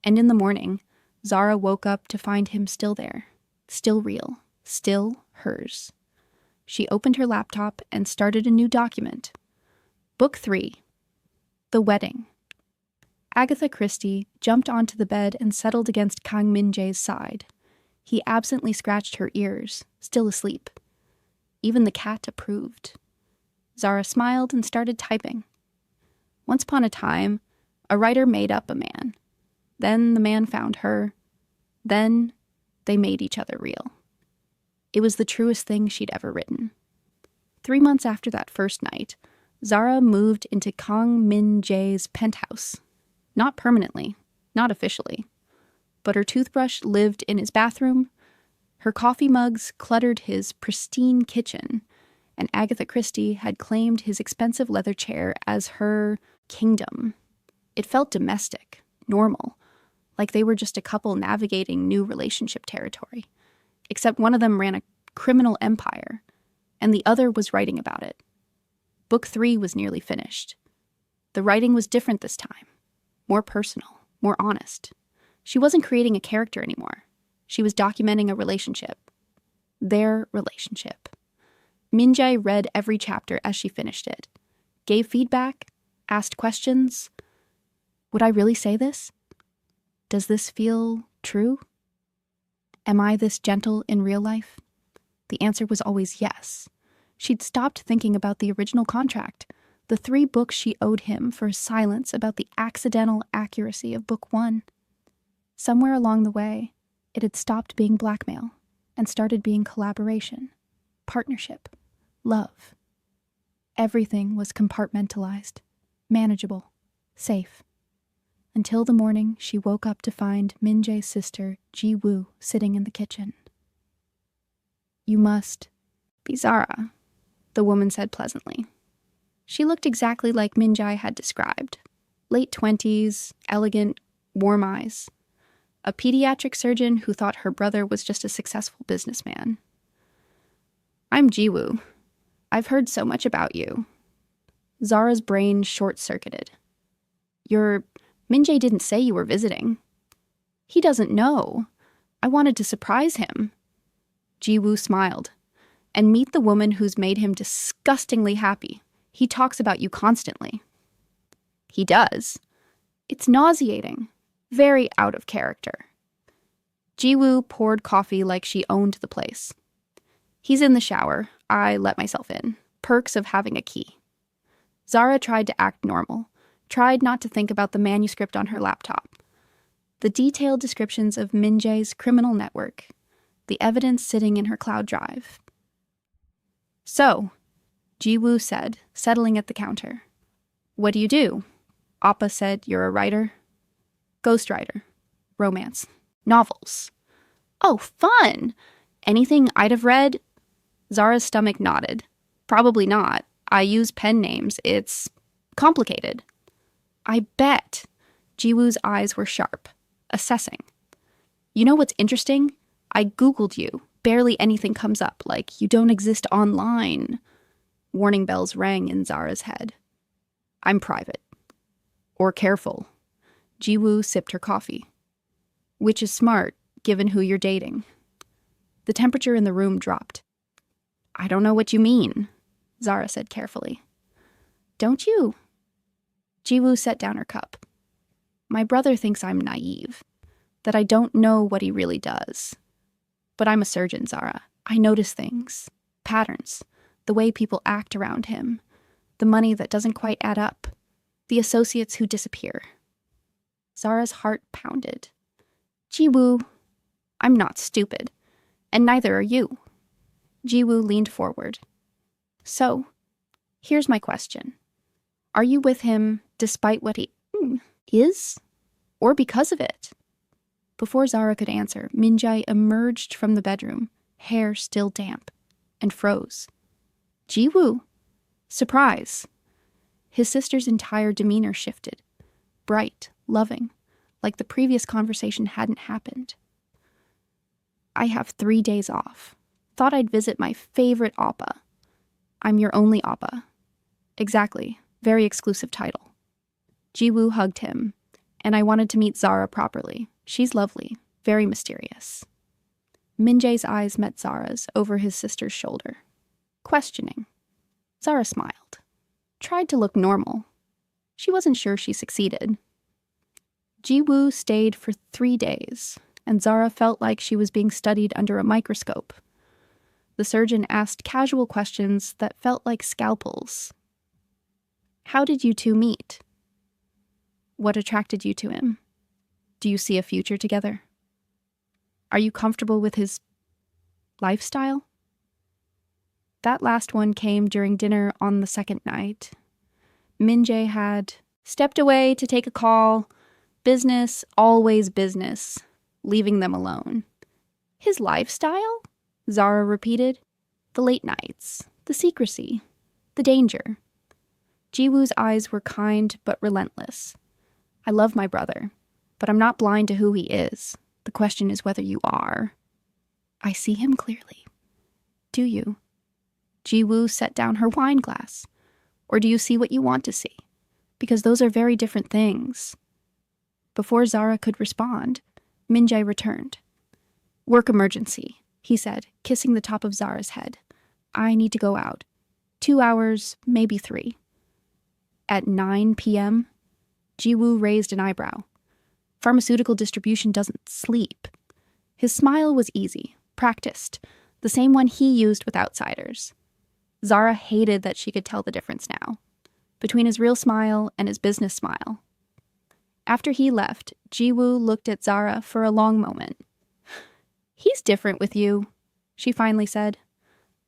And in the morning, Zara woke up to find him still there, still real, still hers. She opened her laptop and started a new document. Book 3. The Wedding. Agatha Christie jumped onto the bed and settled against Kang Min-jae's side. He absently scratched her ears, still asleep. Even the cat approved. Zara smiled and started typing. Once upon a time, a writer made up a man. Then the man found her. Then they made each other real. It was the truest thing she'd ever written. 3 months after that first night, Zara moved into Kang Min-jae's penthouse. Not permanently, not officially. But her toothbrush lived in his bathroom, her coffee mugs cluttered his pristine kitchen, and Agatha Christie had claimed his expensive leather chair as her kingdom. It felt domestic, normal, like they were just a couple navigating new relationship territory. Except one of them ran a criminal empire, and the other was writing about it. Book 3 was nearly finished. The writing was different this time, more personal, more honest. She wasn't creating a character anymore. She was documenting a relationship. Their relationship. Min-jae read every chapter as she finished it, gave feedback, asked questions. Would I really say this? Does this feel true? Am I this gentle in real life? The answer was always yes. She'd stopped thinking about the original contract, the 3 books she owed him for his silence about the accidental accuracy of book 1. Somewhere along the way, it had stopped being blackmail and started being collaboration, partnership, love. Everything was compartmentalized, manageable, safe. Until the morning she woke up to find Min-jae's sister, Ji-woo, sitting in the kitchen. You must be Zara, the woman said pleasantly. She looked exactly like Min-jae had described. Late 20s, elegant, warm eyes. A pediatric surgeon who thought her brother was just a successful businessman. I'm Ji-woo. I've heard so much about you. Zara's brain short-circuited. Min-jae didn't say you were visiting. He doesn't know. I wanted to surprise him. Ji-woo smiled. And meet the woman who's made him disgustingly happy. He talks about you constantly. He does. It's nauseating. Very out of character. Ji-woo poured coffee like she owned the place. He's in the shower. I let myself in. Perks of having a key. Zara tried to act normal. Tried not to think about the manuscript on her laptop. The detailed descriptions of Min-jae's criminal network. The evidence sitting in her cloud drive. So, Ji-woo said, settling at the counter. What do you do? Appa said you're a writer. Ghostwriter. Romance. Novels. Oh, fun! Anything I'd have read? Zara's stomach nodded. Probably not. I use pen names. It's complicated. I bet. Ji-woo's eyes were sharp. Assessing. You know what's interesting? I Googled you. Barely anything comes up, like you don't exist online. Warning bells rang in Zara's head. I'm private. Or careful. Ji-woo sipped her coffee. Which is smart, given who you're dating. The temperature in the room dropped. I don't know what you mean, Zara said carefully. Don't you? Ji-woo set down her cup. My brother thinks I'm naive, that I don't know what he really does. But I'm a surgeon, Zara. I notice things, patterns, the way people act around him, the money that doesn't quite add up, the associates who disappear. Zara's heart pounded. Ji-woo, I'm not stupid, and neither are you. Ji-woo leaned forward. So, here's my question. Are you with him despite what he is? Or because of it? Before Zara could answer, Min-jae emerged from the bedroom, hair still damp, and froze. Ji-woo. Surprise. His sister's entire demeanor shifted. Bright, loving, like the previous conversation hadn't happened. I have 3 days off. Thought I'd visit my favorite oppa. I'm your only oppa. Exactly. Very exclusive title. Ji-woo hugged him, and I wanted to meet Zara properly. She's lovely, very mysterious. Min-jae's eyes met Zara's over his sister's shoulder. Questioning. Zara smiled. Tried to look normal. She wasn't sure she succeeded. Ji-woo stayed for 3 days, and Zara felt like she was being studied under a microscope. The surgeon asked casual questions that felt like scalpels. How did you two meet? What attracted you to him? Do you see a future together? Are you comfortable with his lifestyle? That last one came during dinner on the second night. Min-jae had stepped away to take a call. Business, always business, leaving them alone. His lifestyle? Zara repeated. The late nights, the secrecy, the danger. Ji-woo's eyes were kind but relentless. I love my brother, but I'm not blind to who he is. The question is whether you are. I see him clearly. Do you? Ji-woo set down her wine glass. Or do you see what you want to see? Because those are very different things. Before Zara could respond, Min-jae returned. Work emergency, he said, kissing the top of Zara's head. I need to go out. 2 hours, maybe 3. At 9 p.m., Ji-woo raised an eyebrow. Pharmaceutical distribution doesn't sleep. His smile was easy, practiced, the same one he used with outsiders. Zara hated that she could tell the difference now, between his real smile and his business smile. After he left, Ji-woo looked at Zara for a long moment. He's different with you, she finally said.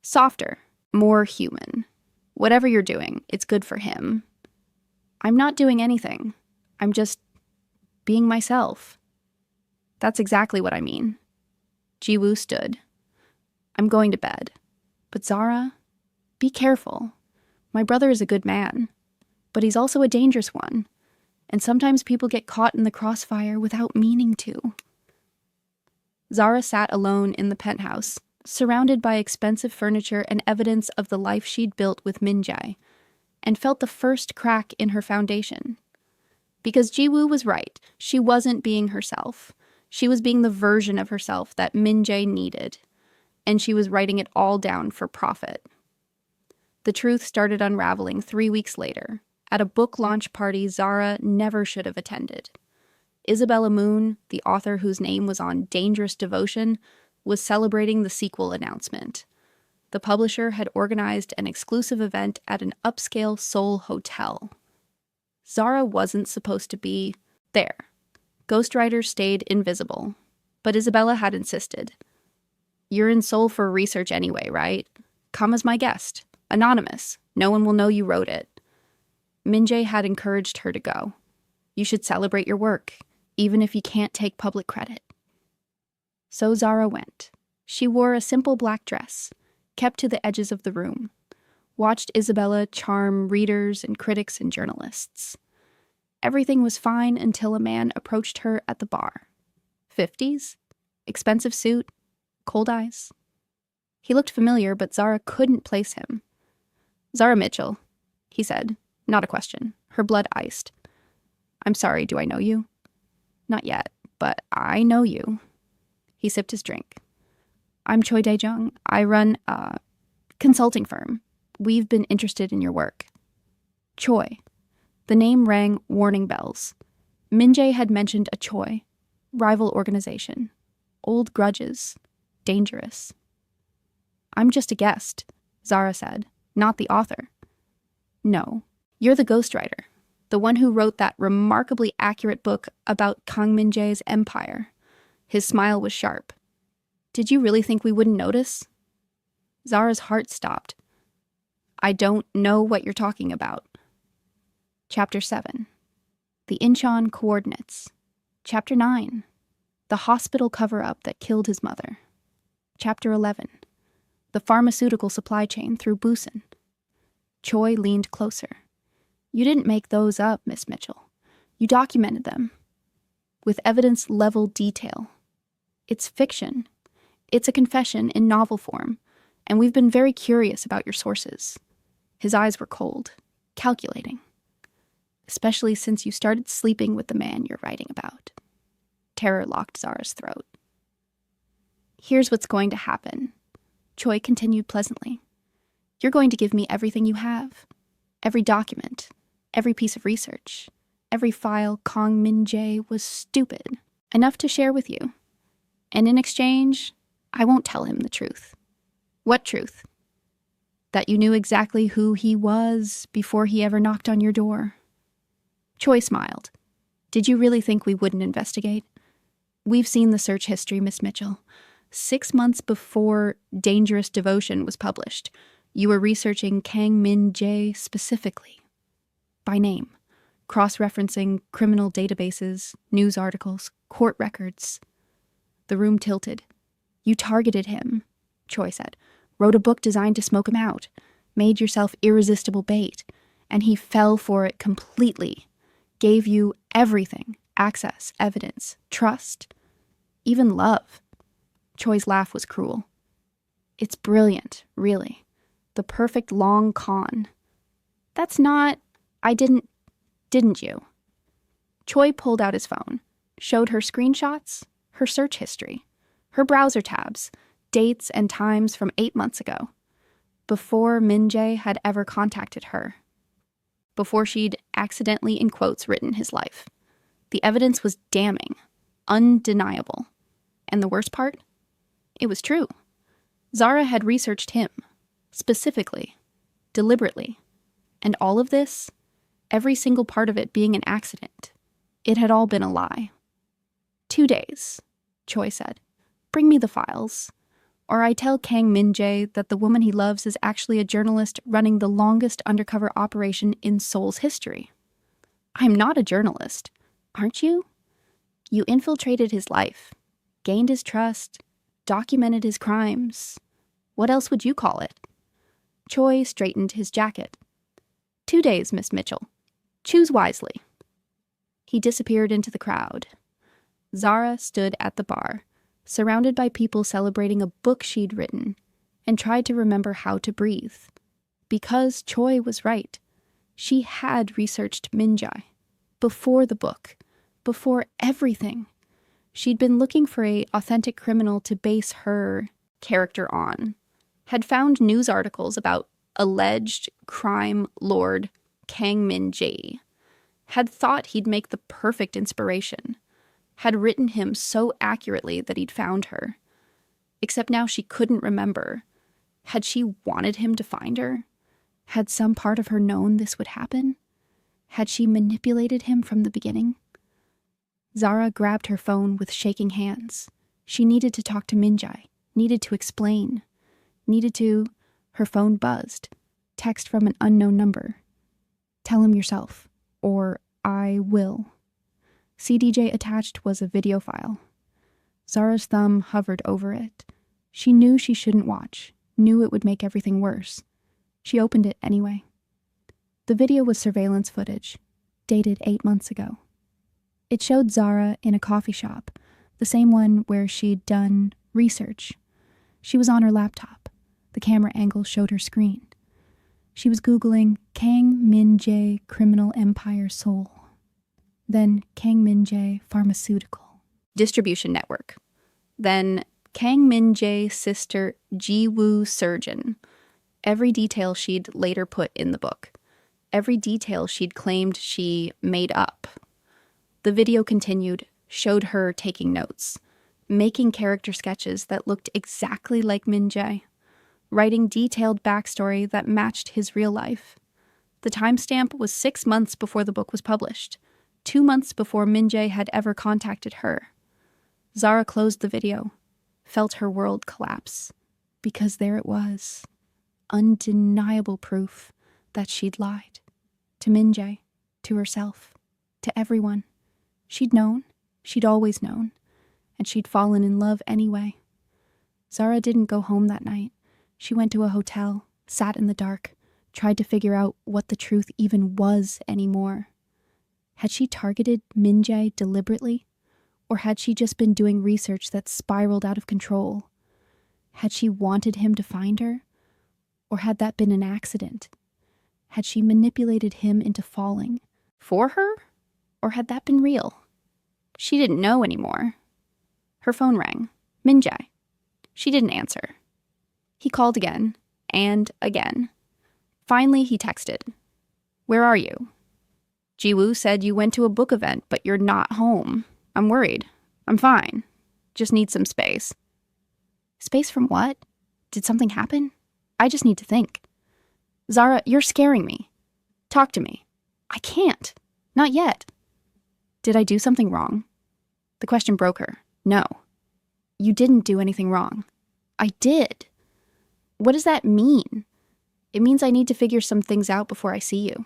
Softer, more human. Whatever you're doing, it's good for him. I'm not doing anything. I'm just being myself. That's exactly what I mean. Ji-woo stood. I'm going to bed. But Zara, be careful. My brother is a good man, but he's also a dangerous one. And sometimes people get caught in the crossfire without meaning to. Zara sat alone in the penthouse, surrounded by expensive furniture and evidence of the life she'd built with Min-jae, and felt the first crack in her foundation. Because Ji-woo was right, she wasn't being herself. She was being the version of herself that Min-jae needed, and she was writing it all down for profit. The truth started unraveling 3 weeks later, at a book launch party Zara never should have attended. Isabella Moon, the author whose name was on Dangerous Devotion, was celebrating the sequel announcement. The publisher had organized an exclusive event at an upscale Seoul hotel. Zara wasn't supposed to be there. Ghostwriter stayed invisible, but Isabella had insisted. You're in Seoul for research anyway, right? Come as my guest. Anonymous. No one will know you wrote it. Min-jae had encouraged her to go. You should celebrate your work, even if you can't take public credit. So Zara went. She wore a simple black dress, kept to the edges of the room, watched Isabella charm readers and critics and journalists. Everything was fine until a man approached her at the bar. 50s? Expensive suit? Cold eyes? He looked familiar, but Zara couldn't place him. Zara Mitchell, he said. Not a question. Her blood iced. I'm sorry, do I know you? Not yet, but I know you. He sipped his drink. I'm Choi Dae-jung. I run a consulting firm. We've been interested in your work. Choi. The name rang warning bells. Min-jae had mentioned a Choi, rival organization. Old grudges. Dangerous. I'm just a guest, Zara said, not the author. No, you're the ghostwriter, the one who wrote that remarkably accurate book about Kang Min-jae's empire. His smile was sharp. Did you really think we wouldn't notice? Zara's heart stopped. I don't know what you're talking about. Chapter 7. The Incheon Coordinates. Chapter 9. The hospital cover-up that killed his mother. Chapter 11. The pharmaceutical supply chain through Busan. Choi leaned closer. You didn't make those up, Miss Mitchell. You documented them. With evidence-level detail. It's fiction. It's a confession in novel form, and we've been very curious about your sources. His eyes were cold, calculating. Especially since you started sleeping with the man you're writing about. Terror locked Zara's throat. Here's what's going to happen, Choi continued pleasantly. You're going to give me everything you have. Every document, every piece of research, every file Kang Min-jae was stupid enough to share with you. And in exchange, I won't tell him the truth. What truth? That you knew exactly who he was before he ever knocked on your door. Choi smiled. Did you really think we wouldn't investigate? We've seen the search history, Miss Mitchell. 6 months before Dangerous Devotion was published, you were researching Kang Min-jae specifically. By name, cross-referencing criminal databases, news articles, court records. The room tilted. You targeted him, Choi said. Wrote a book designed to smoke him out. Made yourself irresistible bait. And he fell for it completely. Gave you everything. Access, evidence, trust, even love. Choi's laugh was cruel. It's brilliant, really. The perfect long con. That's not... Didn't you? Choi pulled out his phone, showed her screenshots, her search history, her browser tabs, dates and times from 8 months ago, before Min-jae had ever contacted her, before she'd accidentally, in quotes, written his life. The evidence was damning, undeniable. And the worst part? It was true. Zara had researched him, specifically, deliberately. And all of this, every single part of it being an accident, it had all been a lie. 2 days, Choi said. Bring me the files. Or I tell Kang Min-jae that the woman he loves is actually a journalist running the longest undercover operation in Seoul's history. I'm not a journalist, aren't you? You infiltrated his life, gained his trust, documented his crimes. What else would you call it? Choi straightened his jacket. 2 days, Miss Mitchell. Choose wisely. He disappeared into the crowd. Zara stood at the bar, surrounded by people celebrating a book she'd written, and tried to remember how to breathe. Because Choi was right. She had researched Min-jae. Before the book. Before everything. She'd been looking for an authentic criminal to base her character on. Had found news articles about alleged crime lord Kang Min-jae. Had thought he'd make the perfect inspiration. Had written him so accurately that he'd found her. Except now she couldn't remember. Had she wanted him to find her? Had some part of her known this would happen? Had she manipulated him from the beginning? Zara grabbed her phone with shaking hands. She needed to talk to Min-jae, needed to explain, her phone buzzed. Text from an unknown number. Tell him yourself, or I will. CDJ attached was a video file. Zara's thumb hovered over it. She knew she shouldn't watch, knew it would make everything worse. She opened it anyway. The video was surveillance footage, dated 8 months ago. It showed Zara in a coffee shop, the same one where she'd done research. She was on her laptop. The camera angle showed her screen. She was Googling Kang Min-jae Criminal Empire Seoul. Then Kang Min-jae Pharmaceutical Distribution Network. Then Kang Min-jae sister Ji-woo Surgeon. Every detail she'd later put in the book. Every detail she'd claimed she made up. The video continued, showed her taking notes, making character sketches that looked exactly like Min-jae, writing detailed backstory that matched his real life. The timestamp was 6 months before the book was published, 2 months before Min-jae had ever contacted her. Zara closed the video, felt her world collapse, because there it was, undeniable proof that she'd lied. To Min-jae, to herself, to everyone. She'd known, she'd always known, and she'd fallen in love anyway. Zara didn't go home that night. She went to a hotel, sat in the dark, tried to figure out what the truth even was anymore. Had she targeted Min-jae deliberately? Or had she just been doing research that spiraled out of control? Had she wanted him to find her? Or had that been an accident? Had she manipulated him into falling? For her? Or had that been real? She didn't know anymore. Her phone rang. Min-jae. She didn't answer. He called again, and again. Finally, he texted. Where are you? Ji-woo said you went to a book event, but you're not home. I'm worried. I'm fine. Just need some space. Space from what? Did something happen? I just need to think. Zara, you're scaring me. Talk to me. I can't. Not yet. Did I do something wrong? The question broke her. No. You didn't do anything wrong. I did. What does that mean? It means I need to figure some things out before I see you.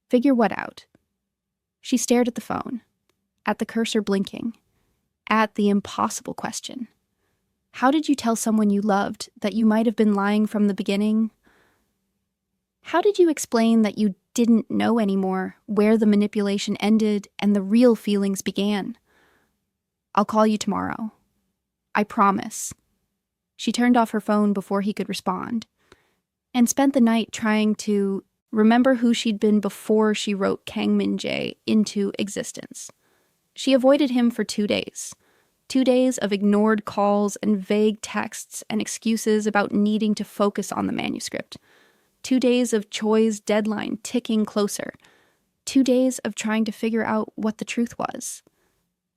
Figure what out? She stared at the phone, at the cursor blinking, at the impossible question. How did you tell someone you loved that you might have been lying from the beginning? How did you explain that you didn't know anymore where the manipulation ended and the real feelings began? I'll call you tomorrow. I promise. She turned off her phone before he could respond, and spent the night trying to remember who she'd been before she wrote Kang Min-jae into existence. She avoided him for 2 days. 2 days of ignored calls and vague texts and excuses about needing to focus on the manuscript. 2 days of Choi's deadline ticking closer. 2 days of trying to figure out what the truth was.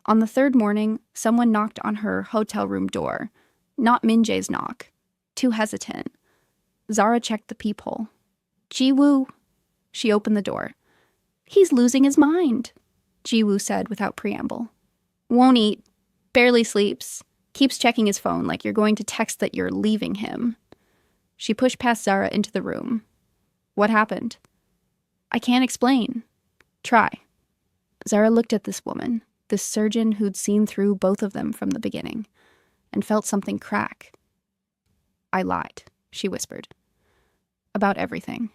On the third morning, someone knocked on her hotel room door. Not Min-jae's knock. Too hesitant. Zara checked the peephole. Ji-woo. She opened the door. He's losing his mind, Ji-woo said without preamble. Won't eat. Barely sleeps. Keeps checking his phone like you're going to text that you're leaving him. She pushed past Zara into the room. What happened? I can't explain. Try. Zara looked at this woman, this surgeon who'd seen through both of them from the beginning, and felt something crack. I lied, she whispered. About everything.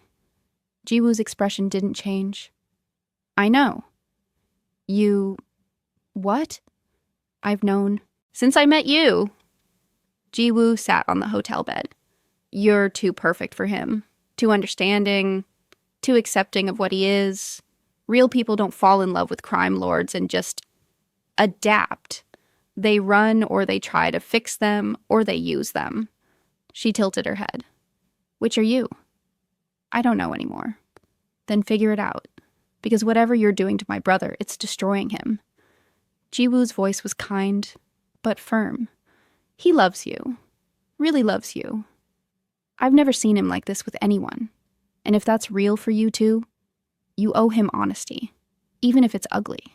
Ji-woo's expression didn't change. I know. You... what? I've known. Since I met you. Ji-woo sat on the hotel bed. You're too perfect for him. Too understanding. Too accepting of what he is. Real people don't fall in love with crime lords and just adapt. They run or they try to fix them or they use them. She tilted her head. Which are you? I don't know anymore. Then figure it out. Because whatever you're doing to my brother, it's destroying him. Ji-woo's voice was kind, but firm. He loves you. Really loves you. I've never seen him like this with anyone. And if that's real for you too, you owe him honesty, even if it's ugly.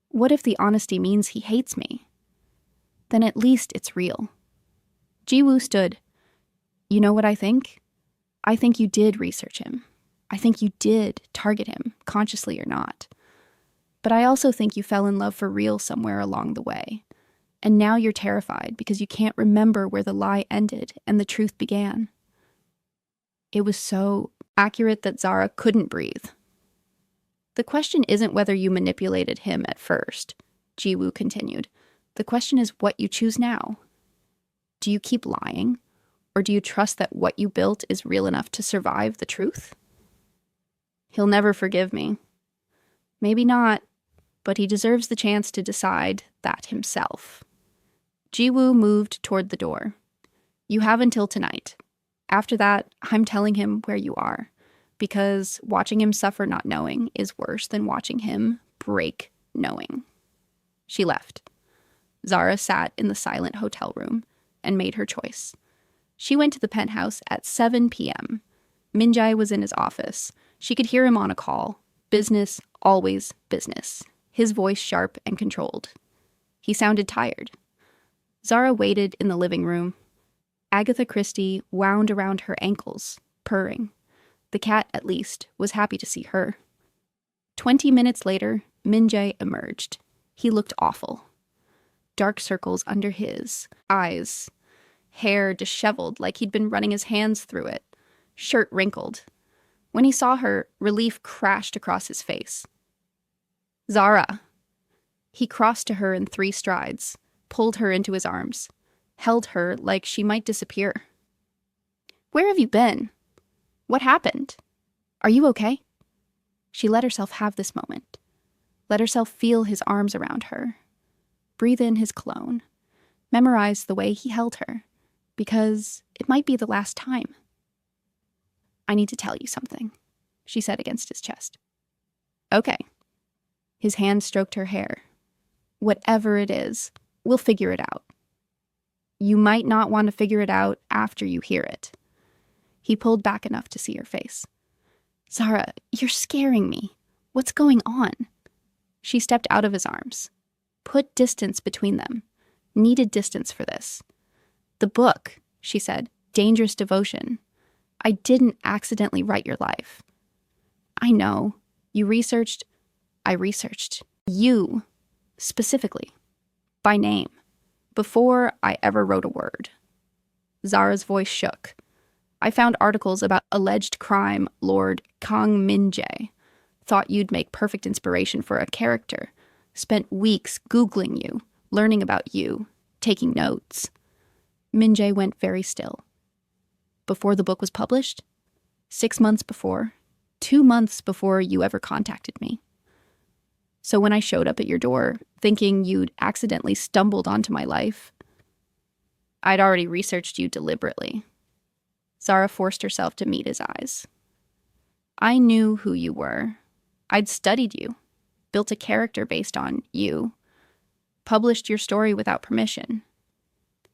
What if the honesty means he hates me? Then at least it's real. Ji-woo stood. You know what I think? I think you did research him. I think you did target him, consciously or not. But I also think you fell in love for real somewhere along the way. And now you're terrified because you can't remember where the lie ended and the truth began. It was so accurate that Zara couldn't breathe. The question isn't whether you manipulated him at first, Ji-woo continued. The question is what you choose now. Do you keep lying? Or do you trust that what you built is real enough to survive the truth? He'll never forgive me. Maybe not, but he deserves the chance to decide that himself. Ji-woo moved toward the door. You have until tonight. After that, I'm telling him where you are, because watching him suffer not knowing is worse than watching him break knowing. She left. Zara sat in the silent hotel room and made her choice. She went to the penthouse at 7 p.m. Min-jae was in his office. She could hear him on a call. Business, always business. His voice sharp and controlled. He sounded tired. Zara waited in the living room. Agatha Christie wound around her ankles, purring. The cat, at least, was happy to see her. 20 minutes later, Min-jae emerged. He looked awful. Dark circles under his eyes, hair disheveled like he'd been running his hands through it, shirt wrinkled. When he saw her, relief crashed across his face. "Zara!" He crossed to her in 3 strides, pulled her into his arms, held her like she might disappear. "Where have you been? What happened? Are you okay?" She let herself have this moment. Let herself feel his arms around her. Breathe in his cologne. Memorize the way he held her, because it might be the last time. "I need to tell you something," she said against his chest. "Okay." His hand stroked her hair. "Whatever it is, we'll figure it out. You might not want to figure it out after you hear it." He pulled back enough to see her face. "Zara, you're scaring me. What's going on?" She stepped out of his arms. Put distance between them. Needed distance for this. "The book," she said, "Dangerous Devotion. I didn't accidentally write your life." "I know. You researched. I researched. You, specifically. By name. Before I ever wrote a word." Zara's voice shook. "I found articles about alleged crime lord Kang Min-jae. Thought you'd make perfect inspiration for a character. Spent weeks Googling you, learning about you, taking notes." Min-jae went very still. "Before the book was published? 6 months before? 2 months before you ever contacted me. So when I showed up at your door, thinking you'd accidentally stumbled onto my life, I'd already researched you deliberately." Zara forced herself to meet his eyes. "I knew who you were. I'd studied you, built a character based on you, published your story without permission."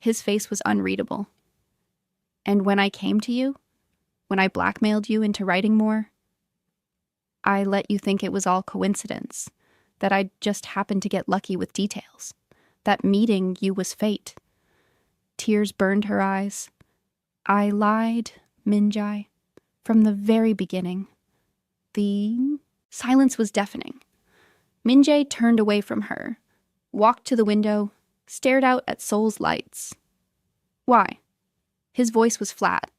His face was unreadable. "And when I came to you, when I blackmailed you into writing more, I let you think it was all coincidence, that I just happened to get lucky with details, that meeting you was fate." Tears burned her eyes. "I lied, Min-jae, from the very beginning." The silence was deafening. Min-jae turned away from her, walked to the window, stared out at Seoul's lights. "Why?" His voice was flat,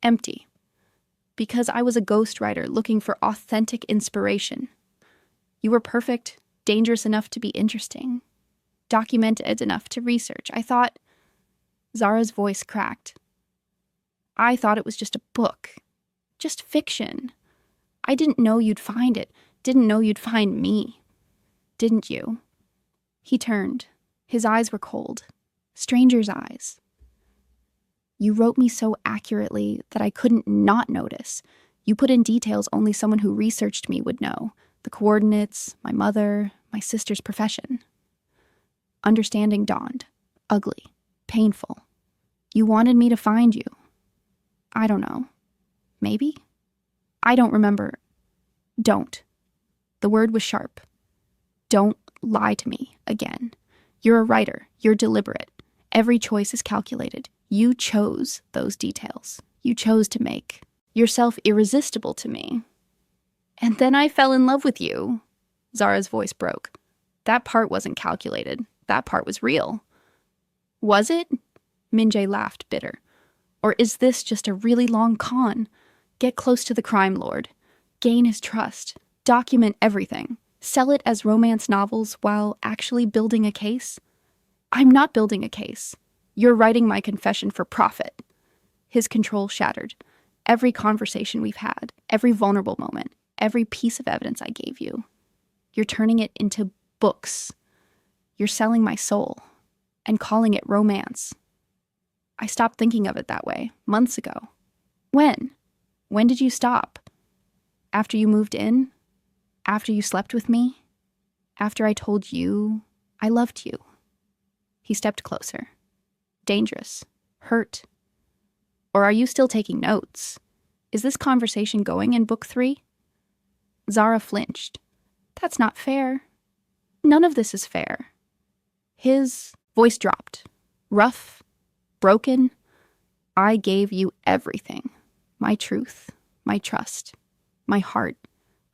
empty. "Because I was a ghostwriter looking for authentic inspiration. You were perfect, dangerous enough to be interesting, documented enough to research. I thought..." Zara's voice cracked. "I thought it was just a book. Just fiction. I didn't know you'd find it. Didn't know you'd find me. Didn't you?" He turned. His eyes were cold. Stranger's eyes. "You wrote me so accurately that I couldn't not notice. You put in details only someone who researched me would know. The coordinates, my mother, my sister's profession." Understanding dawned. Ugly. Painful. "You wanted me to find you. I don't know. Maybe? I don't remember. Don't." The word was sharp. "Don't lie to me again. You're a writer. You're deliberate. Every choice is calculated. You chose those details. You chose to make yourself irresistible to me. And then I fell in love with you." Zara's voice broke. "That part wasn't calculated. That part was real." "Was it?" Min-jae laughed, bitter. "Or is this just a really long con? Get close to the crime lord. Gain his trust. Document everything. Sell it as romance novels while actually building a case? I'm not building a case. You're writing my confession for profit." His control shattered. "Every conversation we've had, every vulnerable moment, every piece of evidence I gave you, you're turning it into books. You're selling my soul and calling it romance." I stopped thinking of it that way months ago. "When? When did you stop? After you moved in? After you slept with me? After I told you I loved you?" He stepped closer. "Dangerous. Hurt. Or are you still taking notes? Is this conversation going in book 3? Zara flinched. "That's not fair. None of this is fair." His voice dropped. Rough. Broken. "I gave you everything. My truth. My trust. My heart.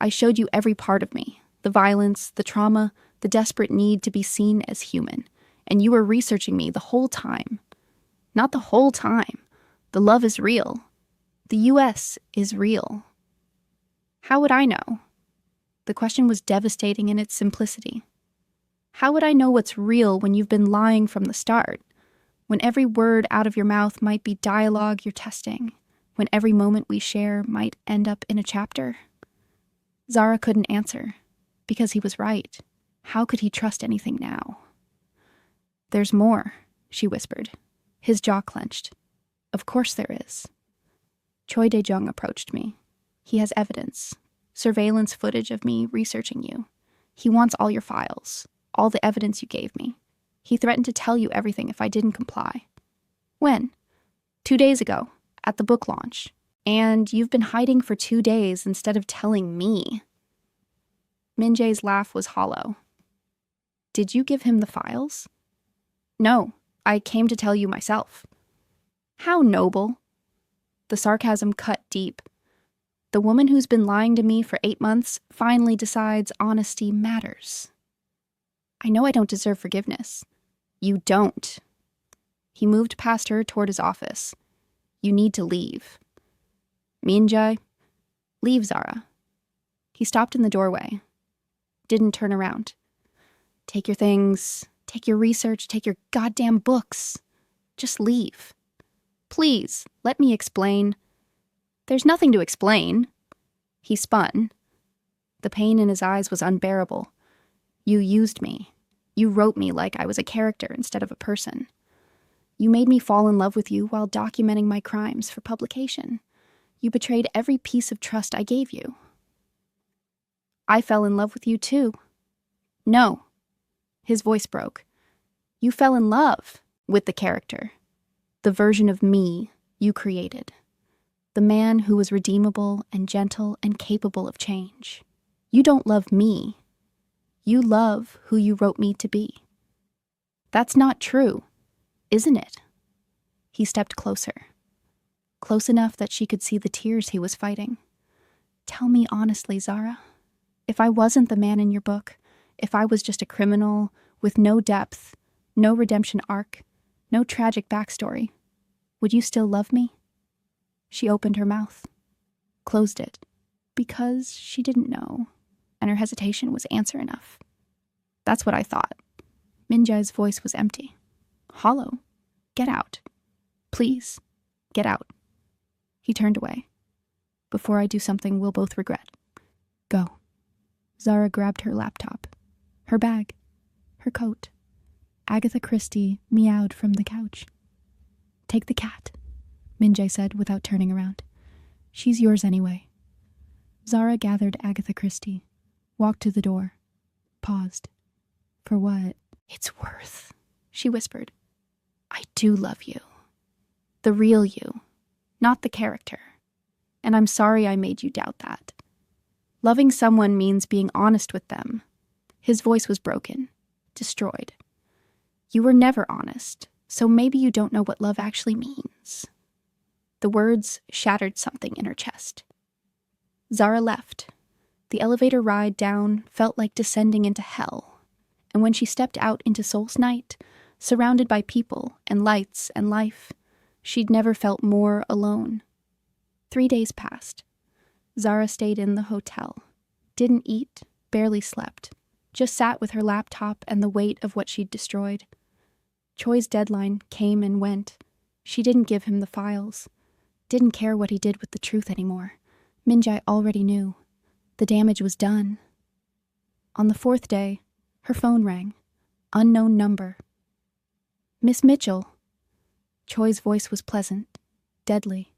I showed you every part of me. The violence, the trauma, the desperate need to be seen as human. And you were researching me the whole time. Not the whole time. The love is real. The U.S. is real. How would I know? The question was devastating in its simplicity. How would I know what's real when you've been lying from the start? When every word out of your mouth might be dialogue you're testing? When every moment we share might end up in a chapter? Zara couldn't answer, because he was right. How could he trust anything now? There's more, she whispered. His jaw clenched. Of course there is. Choi Dae-jung approached me. He has evidence. Surveillance footage of me researching you. He wants all your files. All the evidence you gave me. He threatened to tell you everything if I didn't comply. When? 2 days ago, at the book launch. And you've been hiding for 2 days instead of telling me. Min-jae's laugh was hollow. Did you give him the files? No, I came to tell you myself. How noble. The sarcasm cut deep. The woman who's been lying to me for 8 months finally decides honesty matters. I know I don't deserve forgiveness. You don't. He moved past her toward his office. You need to leave. Min-jae, leave, Zara. He stopped in the doorway. Didn't turn around. Take your things, take your research, take your goddamn books. Just leave. Please, let me explain. There's nothing to explain. He spun. The pain in his eyes was unbearable. You used me. You wrote me like I was a character instead of a person. You made me fall in love with you while documenting my crimes for publication. You betrayed every piece of trust I gave you. I fell in love with you too. No. His voice broke. You fell in love with the character. The version of me you created. The man who was redeemable and gentle and capable of change. You don't love me. You love who you wrote me to be. That's not true, isn't it? He stepped closer. Close enough that she could see the tears he was fighting. Tell me honestly, Zara. If I wasn't the man in your book, if I was just a criminal with no depth, no redemption arc, no tragic backstory, would you still love me? She opened her mouth, closed it, because she didn't know, and her hesitation was answer enough. That's what I thought. Min-jae's voice was empty, hollow. Get out. Please, get out. He turned away. Before I do something we'll both regret. Go. Zara grabbed her laptop, her bag, her coat. Agatha Christie meowed from the couch. Take the cat, Min-jae said without turning around. She's yours anyway. Zara gathered Agatha Christie, walked to the door, paused. For what it's worth, she whispered. I do love you. The real you, not the character. And I'm sorry I made you doubt that. Loving someone means being honest with them. His voice was broken, destroyed. You were never honest, so maybe you don't know what love actually means. The words shattered something in her chest. Zara left. The elevator ride down felt like descending into hell. And when she stepped out into Seoul's night, surrounded by people and lights and life, she'd never felt more alone. 3 days passed. Zara stayed in the hotel. Didn't eat, barely slept. Just sat with her laptop and the weight of what she'd destroyed. Choi's deadline came and went. She didn't give him the files. Didn't care what he did with the truth anymore. Min-jae already knew. The damage was done. On the 4th day, her phone rang. Unknown number. Miss Mitchell. Choi's voice was pleasant, deadly.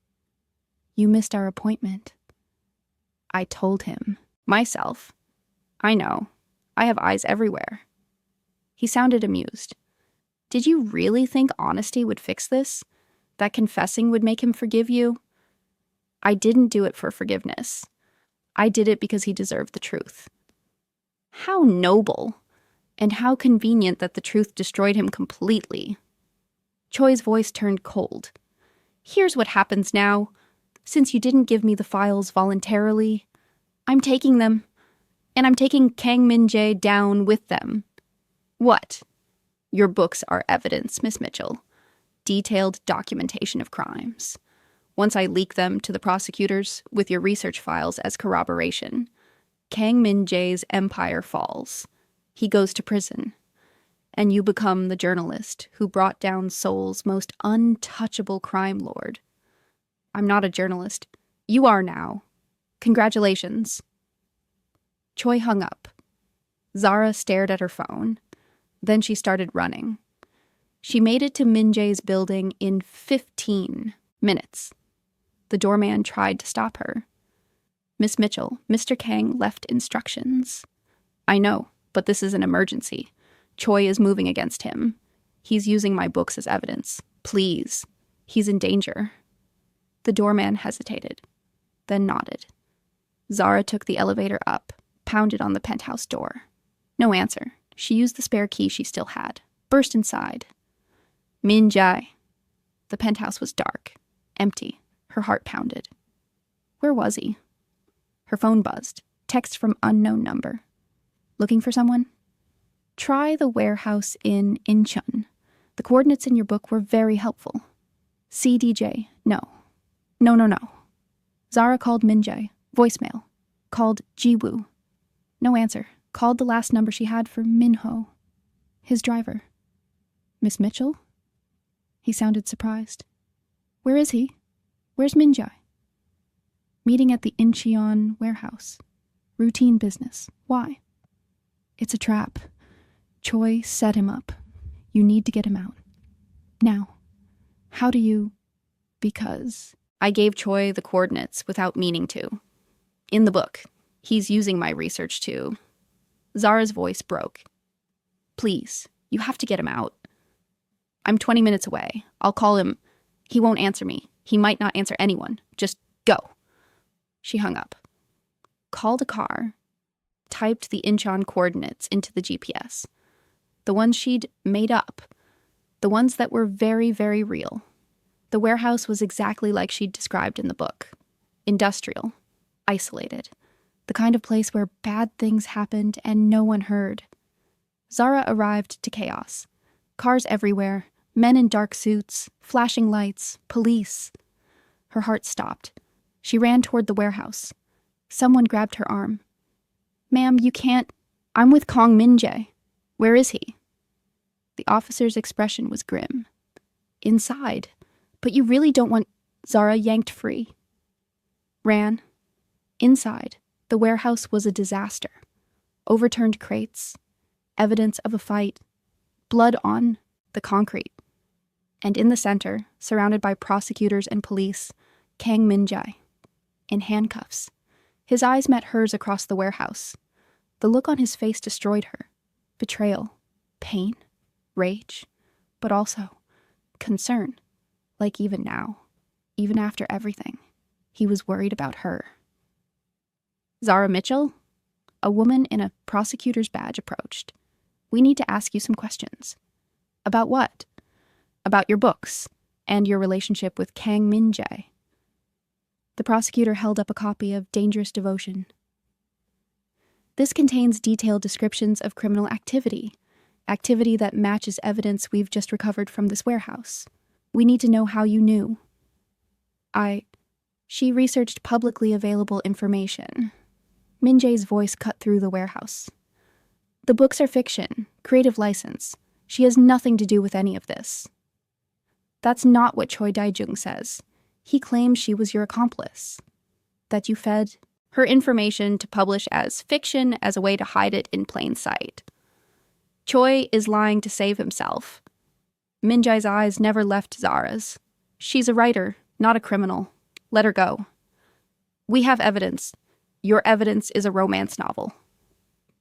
You missed our appointment. I told him. Myself. I know. I have eyes everywhere. He sounded amused. Did you really think honesty would fix this? That confessing would make him forgive you? I didn't do it for forgiveness. I did it because he deserved the truth. How noble, and how convenient that the truth destroyed him completely. Choi's voice turned cold. Here's what happens now. Since you didn't give me the files voluntarily, I'm taking them. And I'm taking Kang Min-jae down with them. What? Your books are evidence, Miss Mitchell. Detailed documentation of crimes. Once I leak them to the prosecutors with your research files as corroboration, Kang Min-jae's empire falls. He goes to prison. And you become the journalist who brought down Seoul's most untouchable crime lord. I'm not a journalist. You are now. Congratulations. Choi hung up. Zara stared at her phone. Then she started running. She made it to Min-jae's building in 15 minutes. The doorman tried to stop her. Miss Mitchell, Mr. Kang left instructions. I know, but this is an emergency. Choi is moving against him. He's using my books as evidence. Please. He's in danger. The doorman hesitated, then nodded. Zara took the elevator up, pounded on the penthouse door. No answer. She used the spare key she still had, burst inside. Min-jae. The penthouse was dark, empty. Her heart pounded. Where was he? Her phone buzzed. Text from unknown number. Looking for someone? Try the warehouse in Incheon. The coordinates in your book were very helpful. CDJ. No. No. Zara called Min-jae. Voicemail. Called Jiwoo. No answer. Called the last number she had for Minho. His driver. Miss Mitchell? He sounded surprised. Where is he? Where's Min-jae? Meeting at the Incheon warehouse. Routine business. Why? It's a trap. Choi set him up. You need to get him out. Now. How do you... Because... I gave Choi the coordinates without meaning to. In the book. He's using my research too. Zara's voice broke. Please, you have to get him out. I'm 20 minutes away. I'll call him. He won't answer me. He might not answer anyone. Just go. She hung up. Called a car. Typed the Incheon coordinates into the GPS. The ones she'd made up. The ones that were very, very real. The warehouse was exactly like she'd described in the book. Industrial. Isolated. The kind of place where bad things happened and no one heard. Zara arrived to chaos. Cars everywhere, men in dark suits, flashing lights, police. Her heart stopped. She ran toward the warehouse. Someone grabbed her arm. Ma'am, you can't... I'm with Kang Min-jae. Where is he? The officer's expression was grim. Inside. But you really don't want... Zara yanked free. Ran. Inside. The warehouse was a disaster. Overturned crates. Evidence of a fight. Blood on the concrete. And in the center, surrounded by prosecutors and police, Kang Min-jae. In handcuffs. His eyes met hers across the warehouse. The look on his face destroyed her. Betrayal. Pain. Rage. But also concern. Like even now. Even after everything. He was worried about her. Zara Mitchell? A woman in a prosecutor's badge approached. We need to ask you some questions. About what? About your books and your relationship with Kang Min-jae. The prosecutor held up a copy of Dangerous Devotion. This contains detailed descriptions of criminal activity that matches evidence we've just recovered from this warehouse. We need to know how you knew. She researched publicly available information. Min-jae's voice cut through the warehouse. The books are fiction, creative license. She has nothing to do with any of this. That's not what Choi Dae-jung says. He claims she was your accomplice. That you fed her information to publish as fiction as a way to hide it in plain sight. Choi is lying to save himself. Min-jae's eyes never left Zara's. She's a writer, not a criminal. Let her go. We have evidence. Your evidence is a romance novel.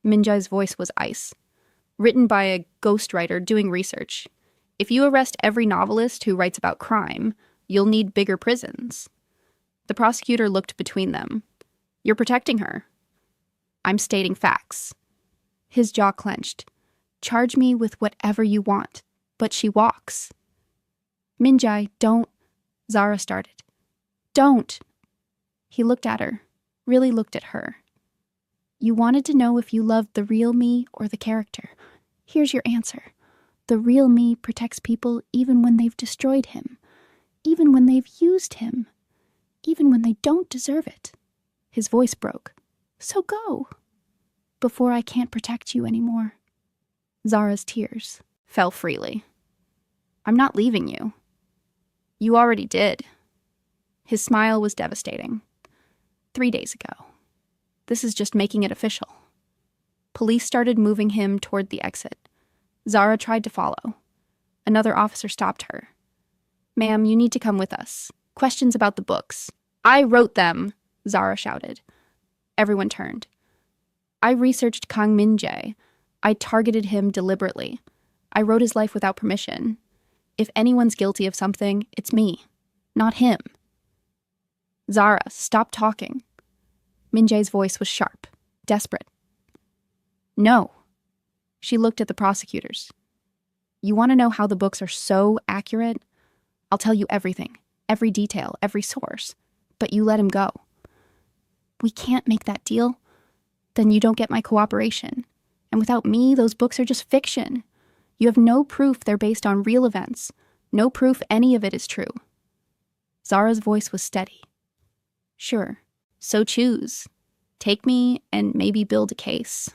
Min-jae's voice was ice. Written by a ghostwriter doing research. If you arrest every novelist who writes about crime, you'll need bigger prisons. The prosecutor looked between them. You're protecting her. I'm stating facts. His jaw clenched. Charge me with whatever you want, but she walks. Min-jae, don't... Zara started. Don't. He looked at her, really looked at her. You wanted to know if you loved the real me or the character. Here's your answer. The real me protects people even when they've destroyed him, even when they've used him, even when they don't deserve it. His voice broke. So go, before I can't protect you anymore. Zara's tears fell freely. I'm not leaving you. You already did. His smile was devastating. 3 days ago. This is just making it official. Police started moving him toward the exit. Zara tried to follow. Another officer stopped her. Ma'am, you need to come with us. Questions about the books. I wrote them, Zara shouted. Everyone turned. I researched Kang Min-jae. I targeted him deliberately. I wrote his life without permission. If anyone's guilty of something, it's me, not him. Zara, stop talking. Min-jae's voice was sharp, desperate. No. She looked at the prosecutors. You want to know how the books are so accurate? I'll tell you everything, every detail, every source. But you let him go. We can't make that deal. Then you don't get my cooperation. And without me, those books are just fiction. You have no proof they're based on real events. No proof any of it is true. Zara's voice was steady. Sure, so choose. Take me and maybe build a case.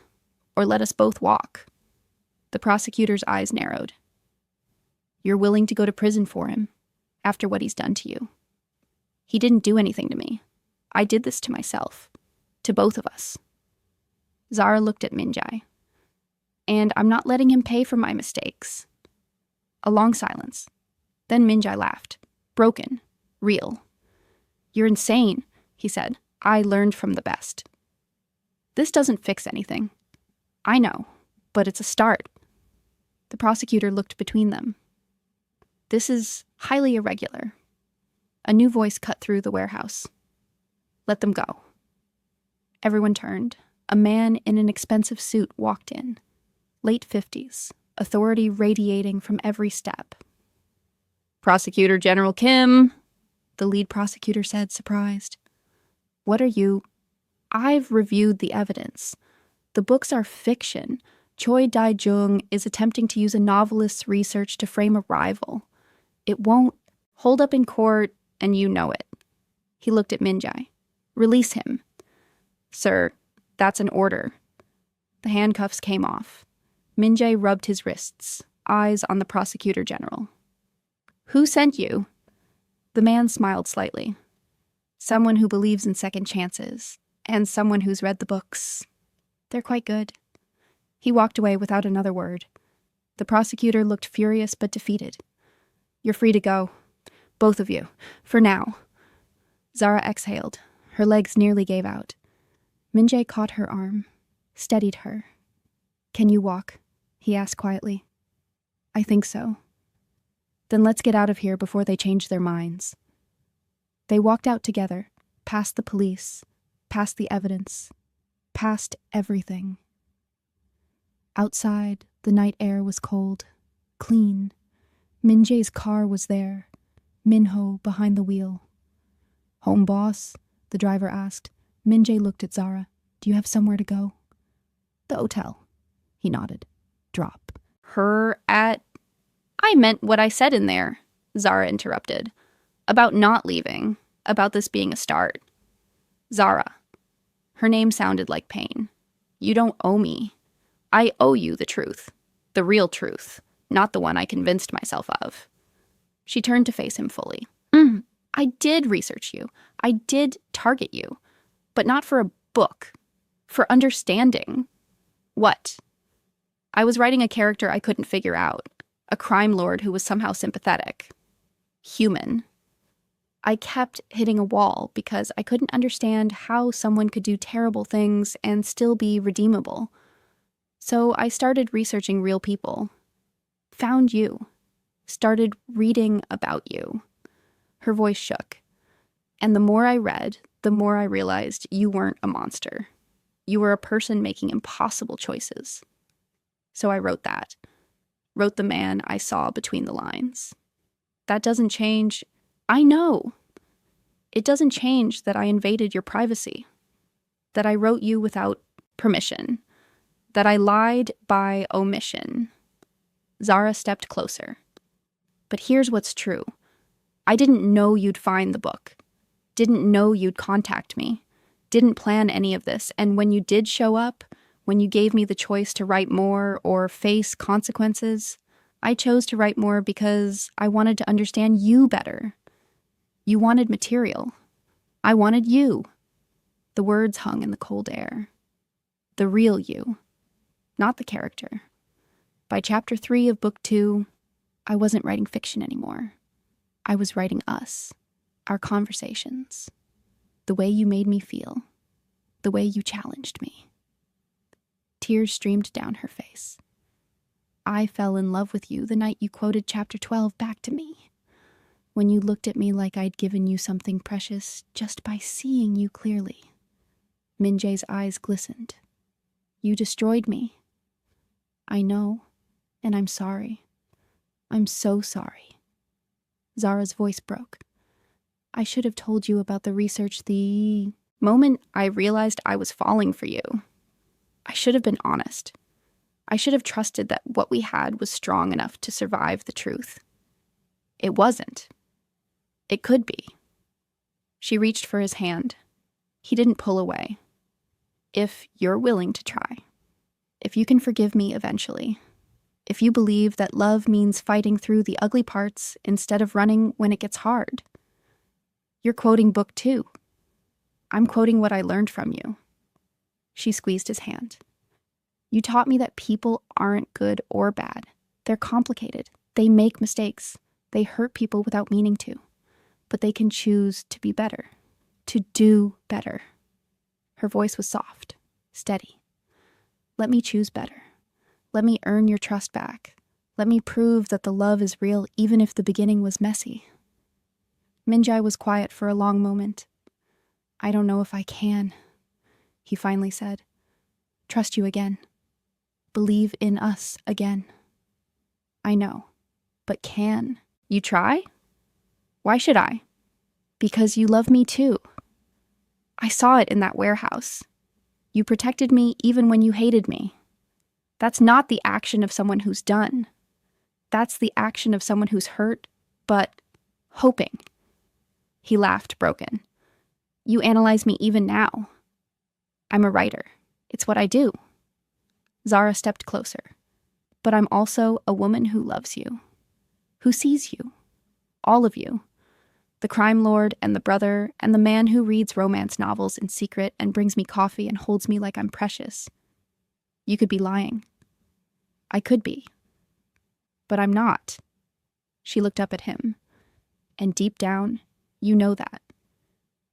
Or let us both walk. The prosecutor's eyes narrowed. You're willing to go to prison for him, after what he's done to you. He didn't do anything to me. I did this to myself. To both of us. Zara looked at Min-jae. And I'm not letting him pay for my mistakes. A long silence. Then Min-jae laughed. Broken. Real. You're insane, he said. I learned from the best. This doesn't fix anything. I know, but it's a start. The prosecutor looked between them. This is highly irregular. A new voice cut through the warehouse. Let them go. Everyone turned. A man in an expensive suit walked in. Late 50s, authority radiating from every step. Prosecutor General Kim, the lead prosecutor said, surprised. What are you? I've reviewed the evidence. The books are fiction. Choi Dae-jung is attempting to use a novelist's research to frame a rival. It won't hold up in court, and you know it. He looked at Min-jae. Release him. Sir, that's an order. The handcuffs came off. Min-jae rubbed his wrists, eyes on the prosecutor general. Who sent you? The man smiled slightly. Someone who believes in second chances, and someone who's read the books. They're quite good. He walked away without another word. The prosecutor looked furious but defeated. You're free to go. Both of you. For now. Zara exhaled. Her legs nearly gave out. Min-jae caught her arm, steadied her. Can you walk? He asked quietly. I think so. Then let's get out of here before they change their minds. They walked out together, past the police, past the evidence, past everything. Outside, the night air was cold, clean. Min-jae's car was there, Min-ho behind the wheel. Home, boss? The driver asked. Min-jae looked at Zara. Do you have somewhere to go? The hotel. He nodded. Drop. Her at... I meant what I said in there, Zara interrupted. About not leaving. About this being a start. Zara. Her name sounded like pain. You don't owe me. I owe you the truth. The real truth. Not the one I convinced myself of. She turned to face him fully. I did research you. I did target you. But not for a book. For understanding. What? I was writing a character I couldn't figure out. A crime lord who was somehow sympathetic. Human. I kept hitting a wall because I couldn't understand how someone could do terrible things and still be redeemable. So I started researching real people. Found you. Started reading about you. Her voice shook. And the more I read, the more I realized you weren't a monster. You were a person making impossible choices. So I wrote that. Wrote the man I saw between the lines. That doesn't change. I know. It doesn't change that I invaded your privacy. That I wrote you without Permission. That I lied by omission. Zara stepped closer. But here's what's true. I didn't know you'd find the book. Didn't know you'd contact me. Didn't plan any of this. And when you did show up, when you gave me the choice to write more or face consequences, I chose to write more because I wanted to understand you better. You wanted material. I wanted you. The words hung in the cold air. The real you, not the character. By chapter 3 of book 2, I wasn't writing fiction anymore. I was writing us, our conversations, the way you made me feel, the way you challenged me. Tears streamed down her face. I fell in love with you the night you quoted chapter 12 back to me, when you looked at me like I'd given you something precious just by seeing you clearly. Min-jae's eyes glistened. You destroyed me. I know, and I'm sorry. I'm so sorry. Zara's voice broke. I should have told you about the research the moment I realized I was falling for you. I should have been honest. I should have trusted that what we had was strong enough to survive the truth. It wasn't. It could be. She reached for his hand. He didn't pull away. If you're willing to try, if you can forgive me eventually, if you believe that love means fighting through the ugly parts instead of running when it gets hard. You're quoting book 2. I'm quoting what I learned from you. She squeezed his hand. You taught me that people aren't good or bad. They're complicated. They make mistakes. They hurt people without meaning to. But they can choose to be better, to do better. Her voice was soft, steady. Let me choose better. Let me earn your trust back. Let me prove that the love is real even if the beginning was messy. Min-jae was quiet for a long moment. I don't know if I can, he finally said. Trust you again. Believe in us again. I know, but can you try? Why should I? Because you love me too. I saw it in that warehouse. You protected me even when you hated me. That's not the action of someone who's done. That's the action of someone who's hurt, but hoping. He laughed, broken. You analyze me even now. I'm a writer. It's what I do. Zara stepped closer. But I'm also a woman who loves you, who sees you, all of you. The crime lord and the brother and the man who reads romance novels in secret and brings me coffee and holds me like I'm precious. You could be lying. I could be. But I'm not. She looked up at him. And deep down, you know that.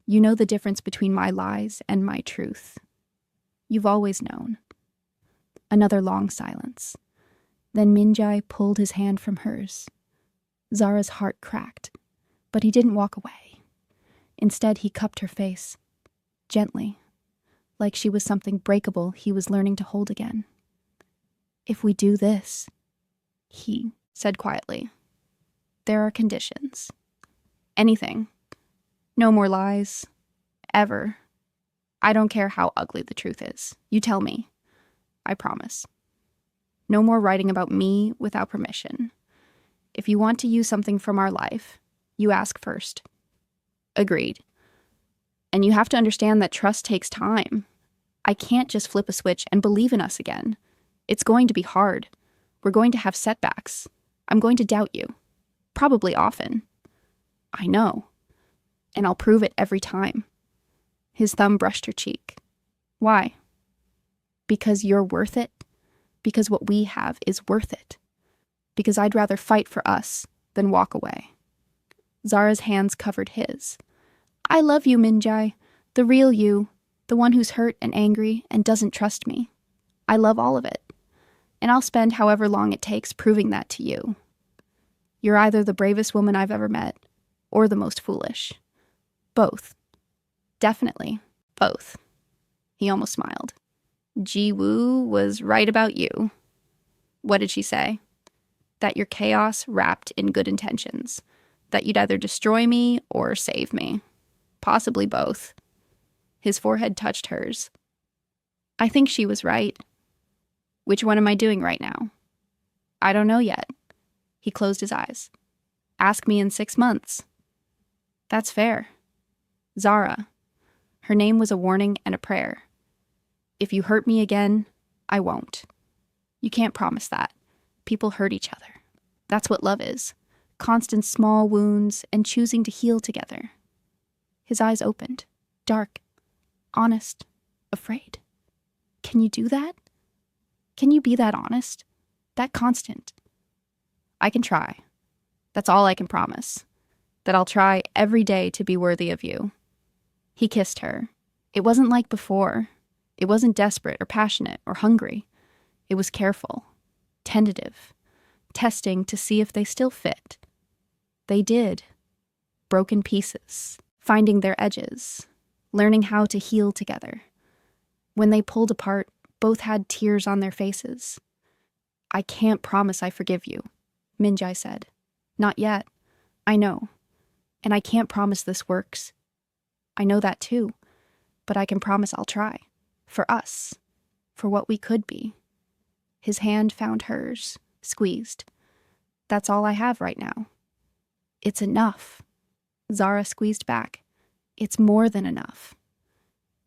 You know the difference between my lies and my truth. You've always known. Another long silence. Then Min-jae pulled his hand from hers. Zara's heart cracked, but he didn't walk away. Instead, he cupped her face, gently, like she was something breakable he was learning to hold again. If we do this, he said quietly, there are conditions. Anything. No more lies. Ever. I don't care how ugly the truth is. You tell me. I promise. No more writing about me without permission. If you want to use something from our life, you ask first. Agreed. And you have to understand that trust takes time. I can't just flip a switch and believe in us again. It's going to be hard. We're going to have setbacks. I'm going to doubt you. Probably often. I know. And I'll prove it every time. His thumb brushed her cheek. Why? Because you're worth it. Because what we have is worth it. Because I'd rather fight for us than walk away. Zara's hands covered his. I love you, Min-jae. The real you. The one who's hurt and angry and doesn't trust me. I love all of it. And I'll spend however long it takes proving that to you. You're either the bravest woman I've ever met, or the most foolish. Both. Definitely, both. He almost smiled. Ji-woo was right about you. What did she say? That you're chaos wrapped in good intentions. That you'd either destroy me or save me. Possibly both. His forehead touched hers. I think she was right. Which one am I doing right now? I don't know yet. He closed his eyes. Ask me in 6 months. That's fair. Zara. Her name was a warning and a prayer. If you hurt me again, I won't. You can't promise that. People hurt each other. That's what love is. Constant small wounds and choosing to heal together. His eyes opened. Dark. Honest. Afraid. Can you do that? Can you be that honest? That constant? I can try. That's all I can promise. That I'll try every day to be worthy of you. He kissed her. It wasn't like before. It wasn't desperate or passionate or hungry. It was careful, tentative, testing to see if they still fit. They did. Broken pieces, finding their edges, learning how to heal together. When they pulled apart, both had tears on their faces. I can't promise I forgive you, Min-jae said. Not yet. I know. And I can't promise this works. I know that too. But I can promise I'll try. For us. For what we could be. His hand found hers, squeezed. That's all I have right now. It's enough. Zara squeezed back. It's more than enough.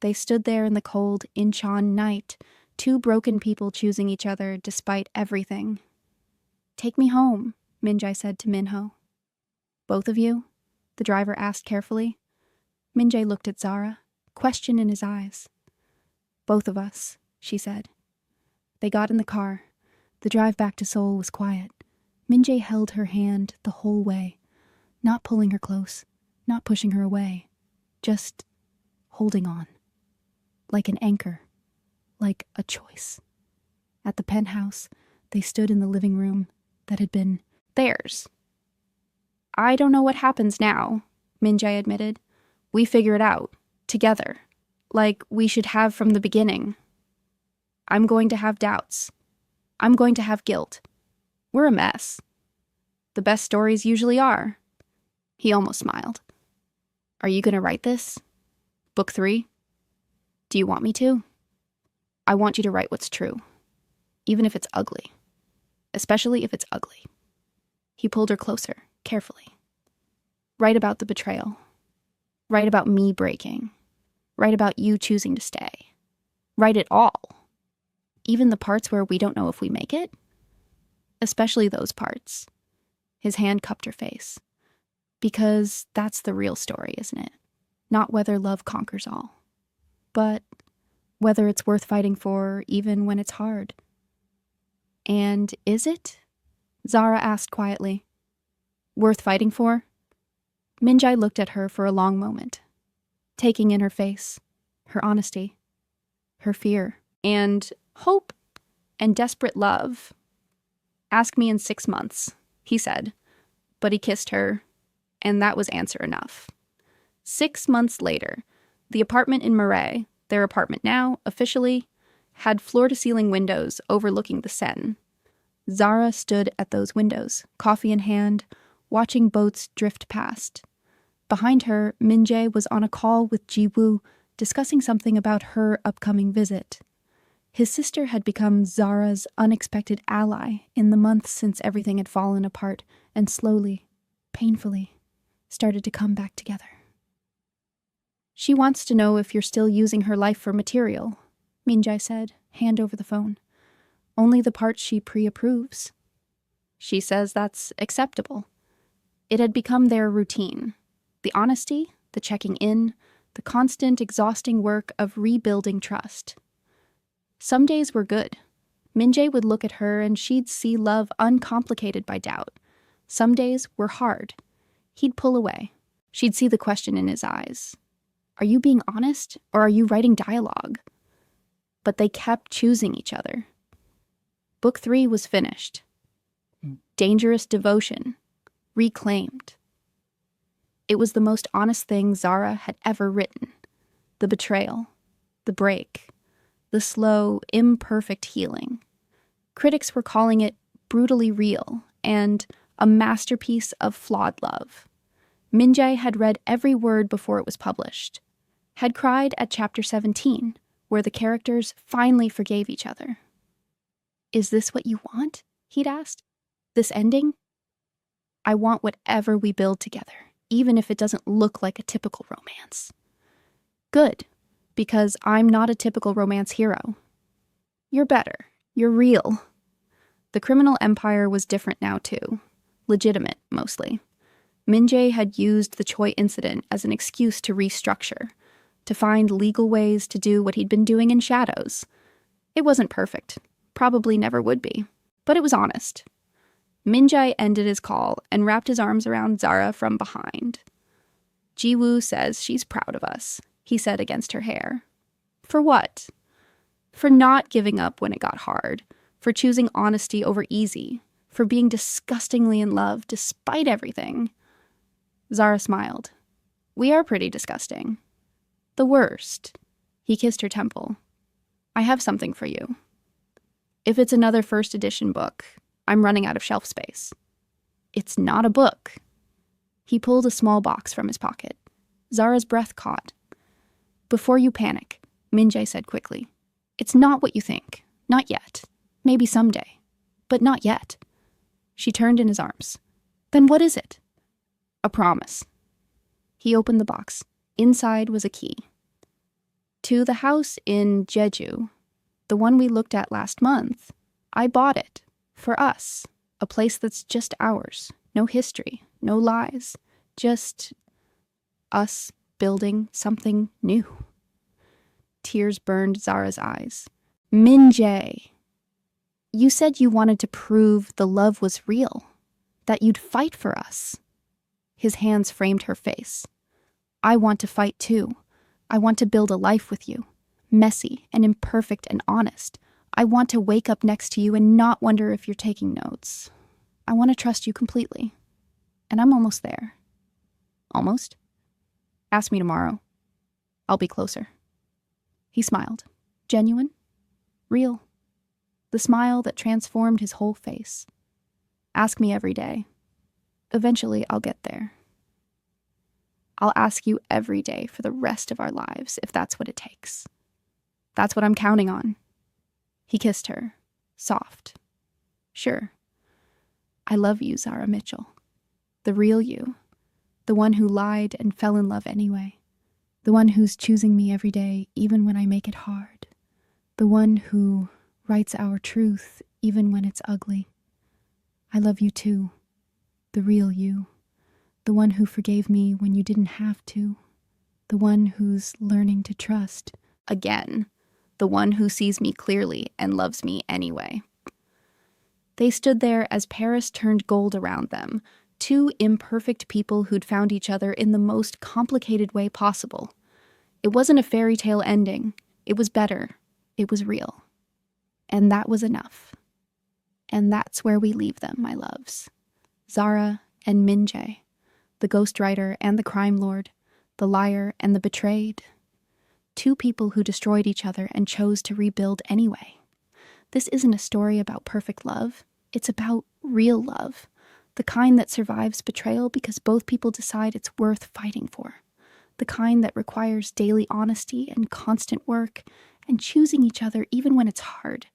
They stood there in the cold Incheon night, two broken people choosing each other despite everything. Take me home, Min-jae said to Min-ho. Both of you? The driver asked carefully. Min-jae looked at Zara, question in his eyes. Both of us, she said. They got in the car. The drive back to Seoul was quiet. Min-jae held her hand the whole way, not pulling her close, not pushing her away, just holding on. Like an anchor, like a choice. At the penthouse, they stood in the living room that had been theirs. I don't know what happens now, Min-jae admitted. We figure it out, together, like we should have from the beginning. I'm going to have doubts. I'm going to have guilt. We're a mess. The best stories usually are. He almost smiled. Are you going to write this? Book 3? Do you want me to? I want you to write what's true, even if it's ugly. Especially if it's ugly. He pulled her closer, carefully. Write about the betrayal. Write about me breaking. Write about you choosing to stay. Write it all. Even the parts where we don't know if we make it. Especially those parts. His hand cupped her face. Because that's the real story, isn't it? Not whether love conquers all. But whether it's worth fighting for even when it's hard. And is it? Zara asked quietly. Worth fighting for? Min-jae looked at her for a long moment, taking in her face, her honesty, her fear, and hope and desperate love. Ask me in 6 months, he said, but he kissed her, and that was answer enough. 6 months later, the apartment in Marais, their apartment now, officially, had floor-to-ceiling windows overlooking the Seine. Zara stood at those windows, coffee in hand, watching boats drift past. Behind her, Min-jae was on a call with Ji-woo, discussing something about her upcoming visit. His sister had become Zara's unexpected ally in the months since everything had fallen apart and slowly, painfully, started to come back together. She wants to know if you're still using her life for material, Min-jae said, hand over the phone. Only the parts she pre-approves. She says that's acceptable. It had become their routine. The honesty, the checking in, the constant, exhausting work of rebuilding trust. Some days were good. Min-jae would look at her and she'd see love uncomplicated by doubt. Some days were hard. He'd pull away. She'd see the question in his eyes. Are you being honest, or are you writing dialogue? But they kept choosing each other. Book 3 was finished. Dangerous devotion. Reclaimed. It was the most honest thing Zara had ever written. The betrayal. The break. The slow, imperfect healing. Critics were calling it brutally real and a masterpiece of flawed love. Min-jae had read every word before it was published. Had cried at chapter 17, where the characters finally forgave each other. "Is this what you want?" he'd asked. "This ending?" "I want whatever we build together, even if it doesn't look like a typical romance." "Good, because I'm not a typical romance hero." "You're better. You're real." The criminal empire was different now, too. Legitimate, mostly. Min-jae had used the Choi incident as an excuse to restructure, to find legal ways to do what he'd been doing in shadows. It wasn't perfect. Probably never would be. But it was honest. Min-jae ended his call and wrapped his arms around Zara from behind. "Ji-woo says she's proud of us," he said against her hair. "For what?" "For not giving up when it got hard. For choosing honesty over easy. For being disgustingly in love despite everything." Zara smiled. "We are pretty disgusting." "The worst." He kissed her temple. "I have something for you. If it's another first edition book, I'm running out of shelf space." "It's not a book." He pulled a small box from his pocket. Zara's breath caught. "Before you panic," Min-jae said quickly. "It's not what you think. Not yet. Maybe someday. But not yet." She turned in his arms. "Then what is it?" "A promise." He opened the box. Inside was a key. "To the house in Jeju, the one we looked at last month. I bought it. For us. A place that's just ours. No history. No lies. Just us building something new." Tears burned Zara's eyes. "Min-jae, you said you wanted to prove the love was real. That you'd fight for us." His hands framed her face. "I want to fight too. I want to build a life with you. Messy and imperfect and honest. I want to wake up next to you and not wonder if you're taking notes. I want to trust you completely. And I'm almost there." "Almost?" "Ask me tomorrow. I'll be closer." He smiled. Genuine. Real. The smile that transformed his whole face. "Ask me every day. Eventually, I'll get there. I'll ask you every day for the rest of our lives, if that's what it takes. That's what I'm counting on." He kissed her. Soft. "Sure. I love you, Zara Mitchell. The real you. The one who lied and fell in love anyway. The one who's choosing me every day, even when I make it hard. The one who writes our truth, even when it's ugly. I love you too. The real you. The one who forgave me when you didn't have to. The one who's learning to trust. Again. The one who sees me clearly and loves me anyway." They stood there as Paris turned gold around them, two imperfect people who'd found each other in the most complicated way possible. It wasn't a fairy tale ending. It was better. It was real. And that was enough. And that's where we leave them, my loves. Zara and Min-jae, the ghostwriter and the crime lord, the liar and the betrayed. Two people who destroyed each other and chose to rebuild anyway. This isn't a story about perfect love. It's about real love. The kind that survives betrayal because both people decide it's worth fighting for. The kind that requires daily honesty and constant work and choosing each other even when it's hard.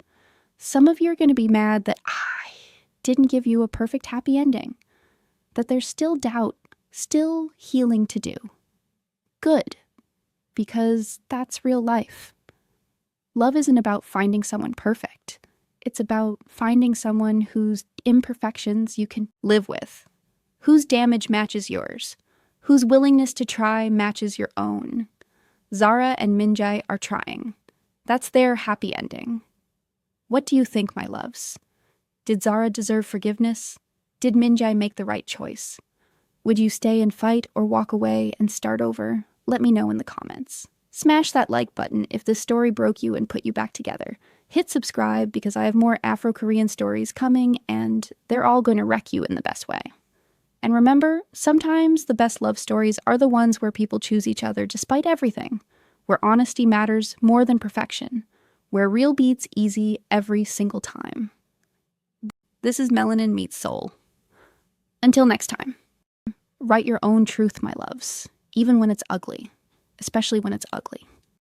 Some of you are going to be mad that I didn't give you a perfect happy ending. That there's still doubt, still healing to do. Good. Because that's real life. Love isn't about finding someone perfect. It's about finding someone whose imperfections you can live with, whose damage matches yours, whose willingness to try matches your own. Zara and Min-jae are trying. That's their happy ending. What do you think, my loves? Did Zara deserve forgiveness? Did Min-jae make the right choice? Would you stay and fight or walk away and start over? Let me know in the comments. Smash that like button if this story broke you and put you back together. Hit subscribe because I have more Afro-Korean stories coming and they're all going to wreck you in the best way. And remember, sometimes the best love stories are the ones where people choose each other despite everything, where honesty matters more than perfection, where real beats easy every single time. This is Melanin Meets Soul. Until next time, write your own truth, my loves, even when it's ugly, especially when it's ugly.